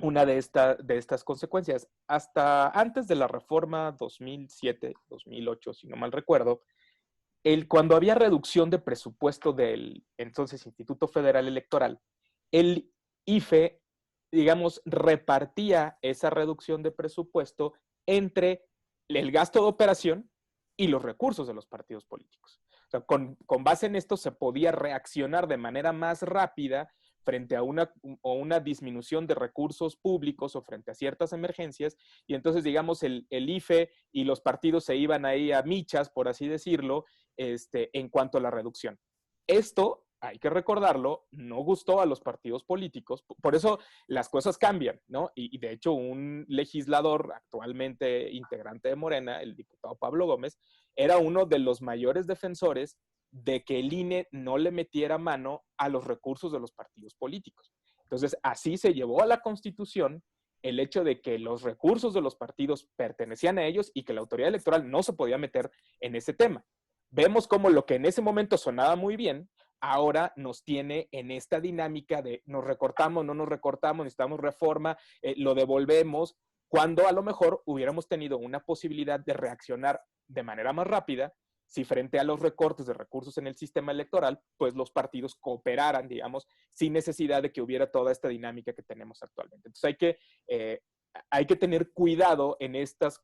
S2: una de estas consecuencias. Hasta antes de la reforma 2007, 2008, si no mal recuerdo, cuando había reducción de presupuesto del entonces Instituto Federal Electoral, el IFE, digamos, repartía esa reducción de presupuesto entre el gasto de operación y los recursos de los partidos políticos. O sea, con base en esto se podía reaccionar de manera más rápida frente a una disminución de recursos públicos o frente a ciertas emergencias, y entonces, digamos, el IFE y los partidos se iban ahí a michas, por así decirlo, en cuanto a la reducción. Esto, hay que recordarlo, no gustó a los partidos políticos, por eso las cosas cambian, ¿no? Y de hecho, un legislador actualmente integrante de Morena, el diputado Pablo Gómez, era uno de los mayores defensores de que el INE no le metiera mano a los recursos de los partidos políticos. Entonces, así se llevó a la Constitución el hecho de que los recursos de los partidos pertenecían a ellos y que la autoridad electoral no se podía meter en ese tema. Vemos cómo lo que en ese momento sonaba muy bien, ahora nos tiene en esta dinámica de nos recortamos, no nos recortamos, necesitamos reforma, lo devolvemos, cuando a lo mejor hubiéramos tenido una posibilidad de reaccionar de manera más rápida si frente a los recortes de recursos en el sistema electoral, pues los partidos cooperaran, digamos, sin necesidad de que hubiera toda esta dinámica que tenemos actualmente. Entonces hay que tener cuidado en estas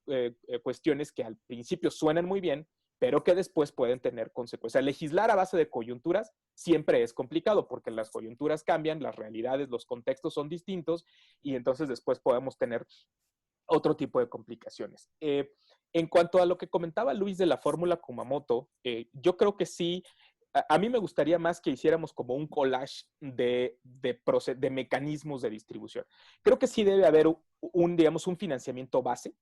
S2: cuestiones que al principio suenan muy bien, pero que después pueden tener consecuencias. Legislar a base de coyunturas siempre es complicado porque las coyunturas cambian, las realidades, los contextos son distintos y entonces después podemos tener otro tipo de complicaciones. En cuanto a lo que comentaba Luis de la fórmula Kumamoto, yo creo que sí, a mí me gustaría más que hiciéramos como un collage de mecanismos de distribución. Creo que sí debe haber digamos, un financiamiento base,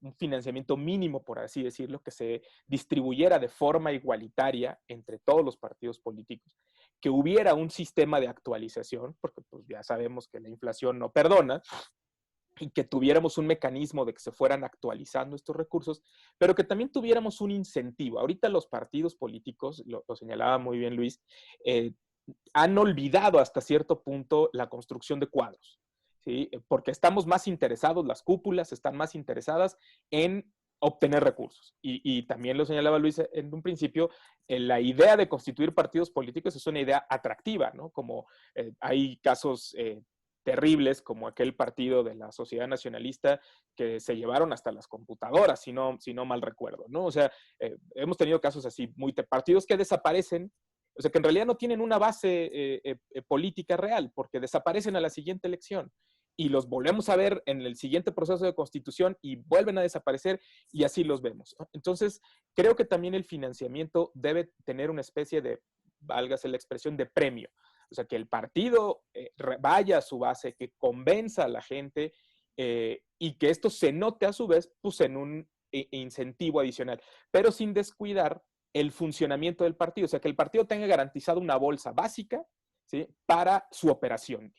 S2: un financiamiento mínimo, por así decirlo, que se distribuyera de forma igualitaria entre todos los partidos políticos, que hubiera un sistema de actualización, porque pues ya sabemos que la inflación no perdona, y que tuviéramos un mecanismo de que se fueran actualizando estos recursos, pero que también tuviéramos un incentivo. Ahorita los partidos políticos, lo señalaba muy bien Luis, han olvidado hasta cierto punto la construcción de cuadros, ¿sí? Porque estamos más interesados, las cúpulas están más interesadas en obtener recursos. Y también lo señalaba Luis en un principio, la idea de constituir partidos políticos es una idea atractiva, ¿no? Como hay casos terribles como aquel partido de la Sociedad Nacionalista que se llevaron hasta las computadoras, si no mal recuerdo, ¿no? O sea, hemos tenido casos así, partidos que desaparecen, o sea, que en realidad no tienen una base política real, porque desaparecen a la siguiente elección y los volvemos a ver en el siguiente proceso de constitución y vuelven a desaparecer y así los vemos, ¿no? Entonces, creo que también el financiamiento debe tener una especie de, válgase la expresión, de premio. O sea, que el partido vaya a su base, que convenza a la gente y que esto se note a su vez pues, en un incentivo adicional, pero sin descuidar el funcionamiento del partido. O sea, que el partido tenga garantizado una bolsa básica, ¿sí?, para su operación.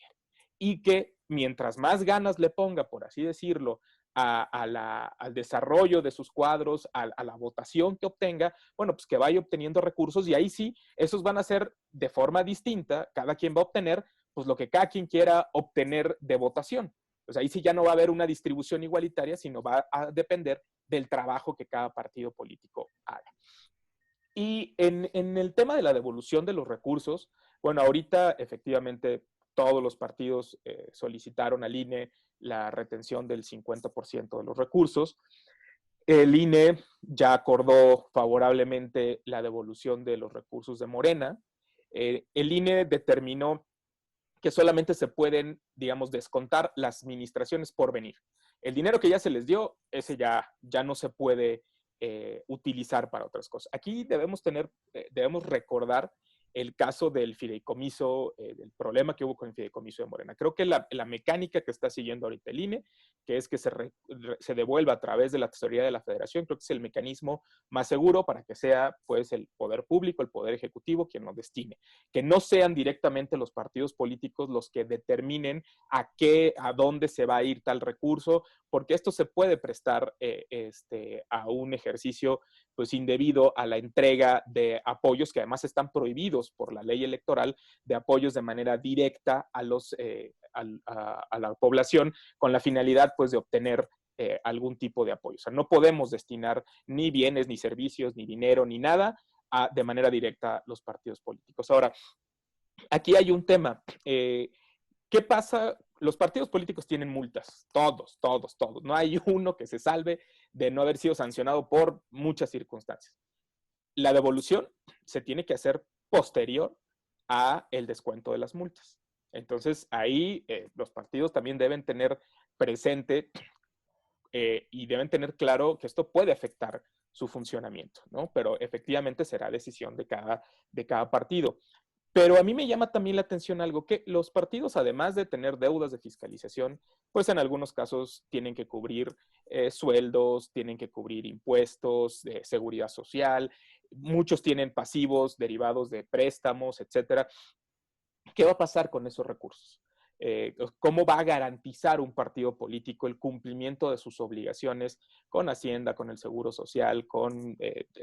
S2: Y que mientras más ganas le ponga, por así decirlo, al desarrollo de sus cuadros, a la votación que obtenga, bueno, pues que vaya obteniendo recursos y ahí sí, esos van a ser de forma distinta, cada quien va a obtener pues lo que cada quien quiera obtener de votación. Pues ahí sí ya no va a haber una distribución igualitaria, sino va a depender del trabajo que cada partido político haga. Y en el tema de la devolución de los recursos, bueno, ahorita efectivamente todos los partidos solicitaron al INE la retención del 50% de los recursos. El INE ya acordó favorablemente la devolución de los recursos de Morena. El INE determinó que solamente se pueden, digamos, descontar las administraciones por venir. El dinero que ya se les dio, ese ya no se puede utilizar para otras cosas. Aquí debemos recordar el caso del fideicomiso, del problema que hubo con el fideicomiso de Morena. Creo que la mecánica que está siguiendo ahorita el INE, que es que se devuelva a través de la tesorería de la Federación, creo que es el mecanismo más seguro para que sea pues el poder público, el poder ejecutivo quien lo destine. Que no sean directamente los partidos políticos los que determinen a dónde se va a ir tal recurso, porque esto se puede prestar a un ejercicio pues indebido a la entrega de apoyos que además están prohibidos por la ley electoral, de apoyos de manera directa a la población con la finalidad pues de obtener algún tipo de apoyo. O sea, no podemos destinar ni bienes, ni servicios, ni dinero, ni nada de manera directa a los partidos políticos. Ahora, aquí hay un tema. ¿Qué pasa? Los partidos políticos tienen multas, todos. No hay uno que se salve de no haber sido sancionado por muchas circunstancias. La devolución se tiene que hacer posterior a el descuento de las multas. Entonces, ahí los partidos también deben tener presente y deben tener claro que esto puede afectar su funcionamiento, ¿no? Pero efectivamente será decisión de cada partido. Pero a mí me llama también la atención algo, que los partidos, además de tener deudas de fiscalización, pues en algunos casos tienen que cubrir sueldos, tienen que cubrir impuestos, seguridad social, muchos tienen pasivos derivados de préstamos, etcétera. ¿Qué va a pasar con esos recursos? ¿Cómo va a garantizar un partido político el cumplimiento de sus obligaciones con Hacienda, con el Seguro Social, con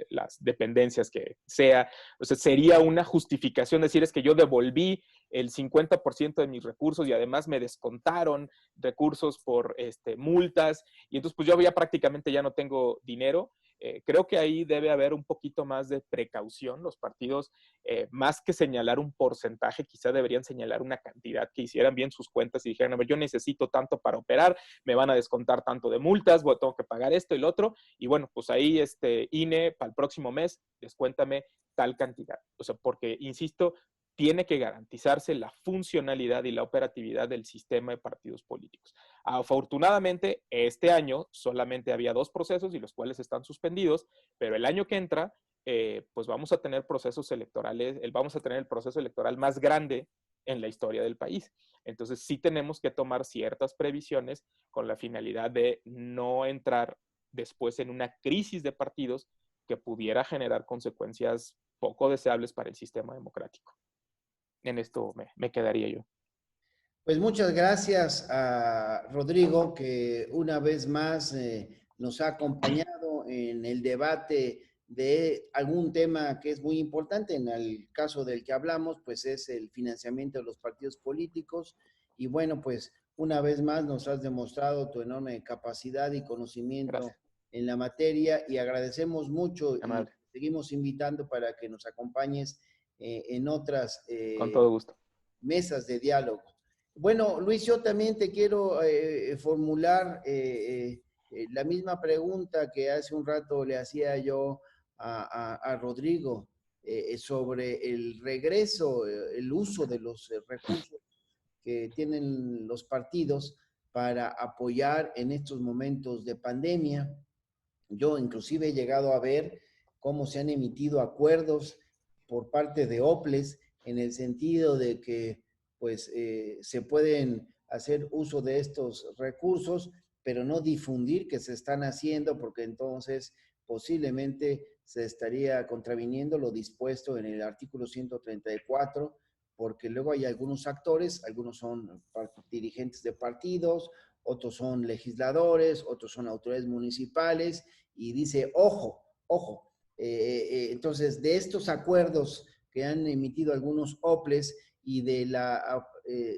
S2: las dependencias que sea? O sea, sería una justificación decir es que yo devolví el 50% de mis recursos y además me descontaron recursos por multas y entonces pues yo ya prácticamente ya no tengo dinero. Creo que ahí debe haber un poquito más de precaución. Los partidos, más que señalar un porcentaje, quizá deberían señalar una cantidad, que hicieran bien sus cuentas y dijeran, a ver, yo necesito tanto para operar, me van a descontar tanto de multas, tengo que pagar esto y lo otro, y bueno, pues ahí INE, para el próximo mes, descuéntame tal cantidad. O sea, porque, insisto, tiene que garantizarse la funcionalidad y la operatividad del sistema de partidos políticos. Afortunadamente, este año solamente había 2 procesos y los cuales están suspendidos, pero el año que entra, pues vamos a tener procesos electorales, vamos a tener el proceso electoral más grande en la historia del país. Entonces, sí tenemos que tomar ciertas previsiones con la finalidad de no entrar después en una crisis de partidos que pudiera generar consecuencias poco deseables para el sistema democrático. En esto me quedaría yo.
S1: Pues muchas gracias a Rodrigo, que una vez más nos ha acompañado en el debate de algún tema que es muy importante. En el caso del que hablamos, pues es el financiamiento de los partidos políticos. Y bueno, pues una vez más nos has demostrado tu enorme capacidad y conocimiento en la materia y agradecemos mucho y seguimos invitando para que nos acompañes en otras
S2: con todo gusto.
S1: Mesas de diálogo. Bueno, Luis, yo también te quiero formular la misma pregunta que hace un rato le hacía yo a Rodrigo sobre el regreso, el uso de los recursos que tienen los partidos para apoyar en estos momentos de pandemia. Yo inclusive he llegado a ver cómo se han emitido acuerdos por parte de OPLES en el sentido de que pues se pueden hacer uso de estos recursos, pero no difundir que se están haciendo, porque entonces posiblemente se estaría contraviniendo lo dispuesto en el artículo 134, porque luego hay algunos actores, algunos son dirigentes de partidos, otros son legisladores, otros son autoridades municipales, y dice, ojo, ojo. Entonces, de estos acuerdos que han emitido algunos OPLES y de la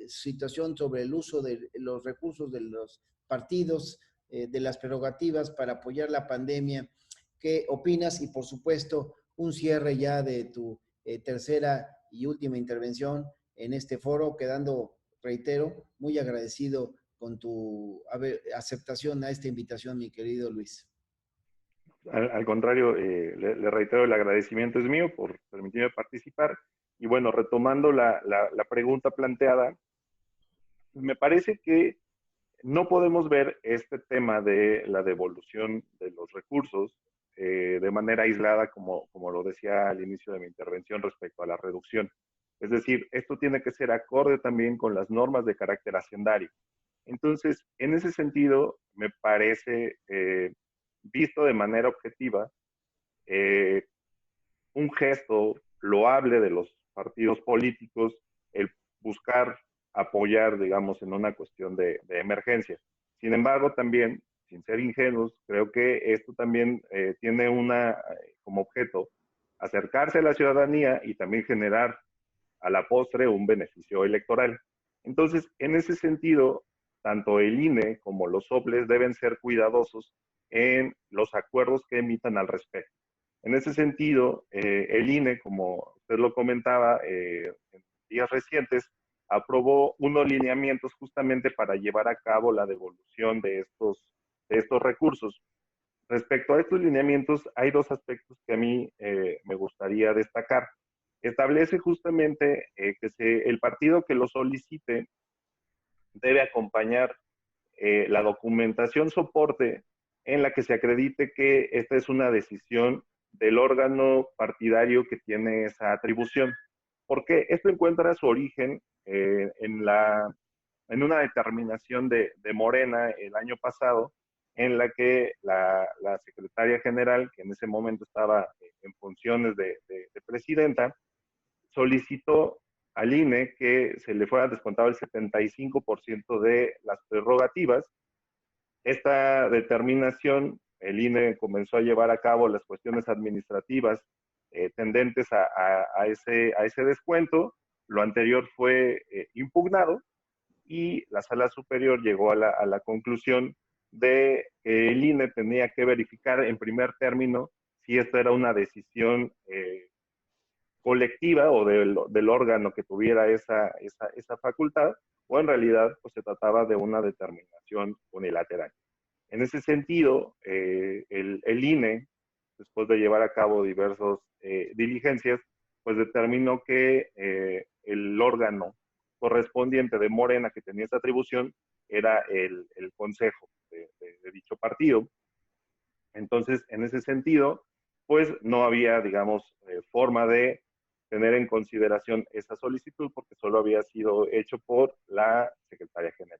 S1: situación sobre el uso de los recursos de los partidos, de las prerrogativas para apoyar la pandemia, ¿qué opinas? Y por supuesto, un cierre ya de tu tercera y última intervención en este foro, quedando, reitero, muy agradecido con tu aceptación a esta invitación, mi querido Luis.
S3: Al contrario, le reitero el agradecimiento es mío por permitirme participar. Y bueno, retomando la pregunta planteada, me parece que no podemos ver este tema de la devolución de los recursos de manera aislada, como lo decía al inicio de mi intervención respecto a la reducción. Es decir, esto tiene que ser acorde también con las normas de carácter hacendario. Entonces, en ese sentido, me parece, visto de manera objetiva, eh, un gesto loable de los partidos políticos el buscar apoyar, digamos, en una cuestión de emergencia. Sin embargo, también, sin ser ingenuos, creo que esto también tiene como objeto acercarse a la ciudadanía y también generar a la postre un beneficio electoral. Entonces, en ese sentido, tanto el INE como los soples deben ser cuidadosos en los acuerdos que emitan al respecto. En ese sentido, el INE, como usted lo comentaba, en días recientes, aprobó unos lineamientos justamente para llevar a cabo la devolución de estos recursos. Respecto a estos lineamientos, hay dos aspectos que a mí me gustaría destacar. Establece justamente que el partido que lo solicite debe acompañar la documentación soporte en la que se acredite que esta es una decisión del órgano partidario que tiene esa atribución. Porque esto encuentra su origen en una determinación de Morena el año pasado, en la que la secretaria general, que en ese momento estaba en funciones de presidenta, solicitó al INE que se le fuera descontado el 75% de las prerrogativas. Esta determinación, el INE comenzó a llevar a cabo las cuestiones administrativas tendentes a ese descuento. Lo anterior fue impugnado y la Sala Superior llegó a la conclusión de que el INE tenía que verificar en primer término si esta era una decisión colectiva o del órgano que tuviera esa facultad, o en realidad pues, se trataba de una determinación unilateral. En ese sentido, el INE, después de llevar a cabo diversas diligencias, pues determinó que el órgano correspondiente de Morena que tenía esta atribución era el consejo de dicho partido. Entonces, en ese sentido, pues no había, digamos, forma de tener en consideración esa solicitud porque solo había sido hecho por la secretaria general.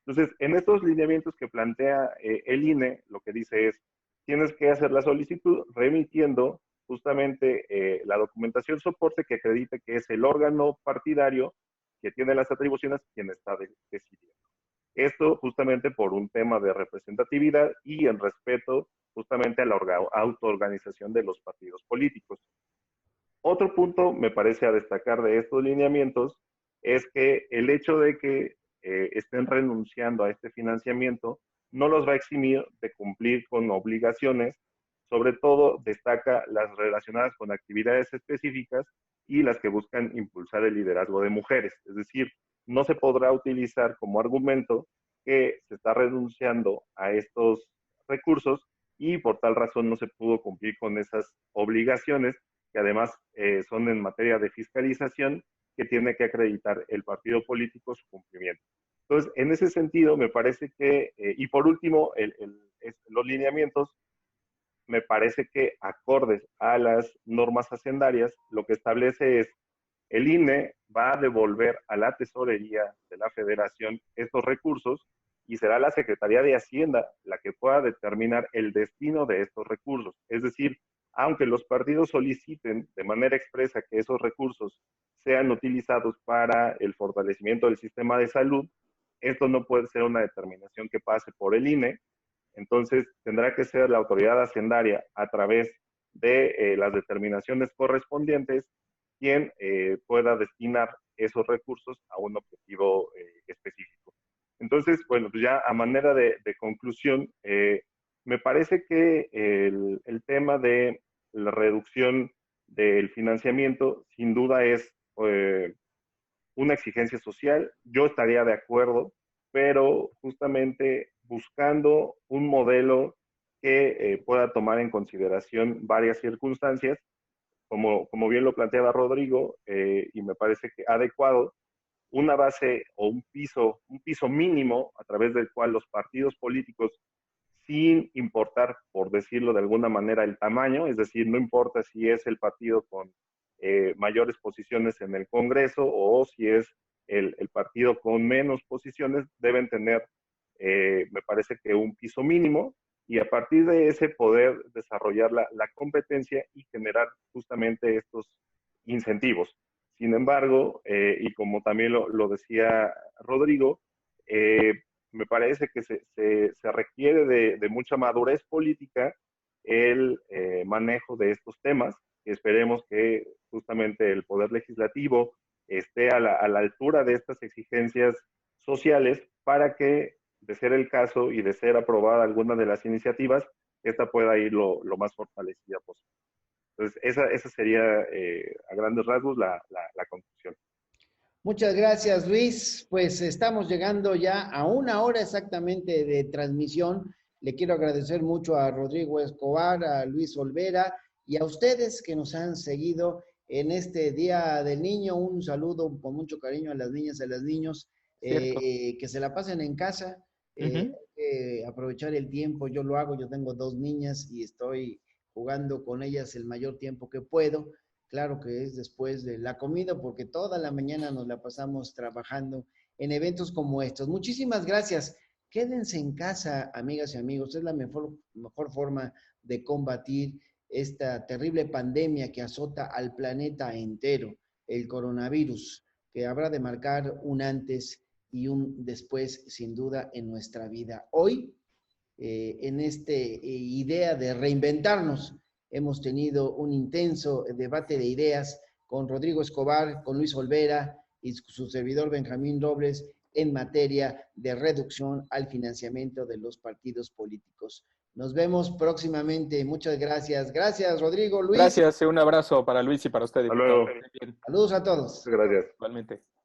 S3: Entonces, en estos lineamientos que plantea el INE, lo que dice es, tienes que hacer la solicitud remitiendo justamente la documentación soporte que acredite que es el órgano partidario que tiene las atribuciones quien está decidiendo. Esto justamente por un tema de representatividad y en respeto justamente a la autoorganización de los partidos políticos. Otro punto me parece a destacar de estos lineamientos es que el hecho de que estén renunciando a este financiamiento no los va a eximir de cumplir con obligaciones, sobre todo destaca las relacionadas con actividades específicas y las que buscan impulsar el liderazgo de mujeres. Es decir, no se podrá utilizar como argumento que se está renunciando a estos recursos y por tal razón no se pudo cumplir con esas obligaciones que además son en materia de fiscalización que tiene que acreditar el partido político su cumplimiento. Entonces, en ese sentido, me parece que, y por último, los lineamientos, me parece que acordes a las normas hacendarias, lo que establece es el INE va a devolver a la tesorería de la federación estos recursos y será la Secretaría de Hacienda la que pueda determinar el destino de estos recursos. Es decir, aunque los partidos soliciten de manera expresa que esos recursos sean utilizados para el fortalecimiento del sistema de salud, esto no puede ser una determinación que pase por el INE, entonces tendrá que ser la autoridad hacendaria a través de las determinaciones correspondientes quien pueda destinar esos recursos a un objetivo específico. Entonces, bueno, pues ya a manera de conclusión, me parece que el tema de la reducción del financiamiento sin duda es una exigencia social. Yo estaría de acuerdo, pero justamente buscando un modelo que pueda tomar en consideración varias circunstancias, como bien lo planteaba Rodrigo, y me parece que adecuado, una base o un piso mínimo a través del cual los partidos políticos sin importar, por decirlo de alguna manera, el tamaño, es decir, no importa si es el partido con mayores posiciones en el Congreso o si es el partido con menos posiciones, deben tener, me parece que un piso mínimo, y a partir de ese poder desarrollar la competencia y generar justamente estos incentivos. Sin embargo, y como también lo decía Rodrigo, me parece que se requiere de mucha madurez política el manejo de estos temas, y esperemos que justamente el Poder Legislativo esté a la altura de estas exigencias sociales para que, de ser el caso y de ser aprobada alguna de las iniciativas, esta pueda ir lo más fortalecida posible. Entonces, esa sería a grandes rasgos la conclusión.
S1: Muchas gracias, Luis. Pues estamos llegando ya a 1 hora exactamente de transmisión. Le quiero agradecer mucho a Rodrigo Escobar, a Luis Olvera y a ustedes que nos han seguido en este Día del Niño. Un saludo con mucho cariño a las niñas y a los niños. Que se la pasen en casa. Hay que aprovechar el tiempo. Yo lo hago. Yo tengo 2 niñas y estoy jugando con ellas el mayor tiempo que puedo. Claro que es después de la comida, porque toda la mañana nos la pasamos trabajando en eventos como estos. Muchísimas gracias. Quédense en casa, amigas y amigos. Es la mejor forma de combatir esta terrible pandemia que azota al planeta entero, el coronavirus, que habrá de marcar un antes y un después, sin duda, en nuestra vida. Hoy, en esta idea de reinventarnos, hemos tenido un intenso debate de ideas con Rodrigo Escobar, con Luis Olvera y su servidor Benjamín Robles en materia de reducción al financiamiento de los partidos políticos. Nos vemos próximamente. Muchas gracias. Gracias, Rodrigo, Luis.
S2: Gracias. Un abrazo para Luis y para usted.
S3: Hasta luego.
S1: Saludos a todos.
S3: Muchas gracias.
S2: Igualmente.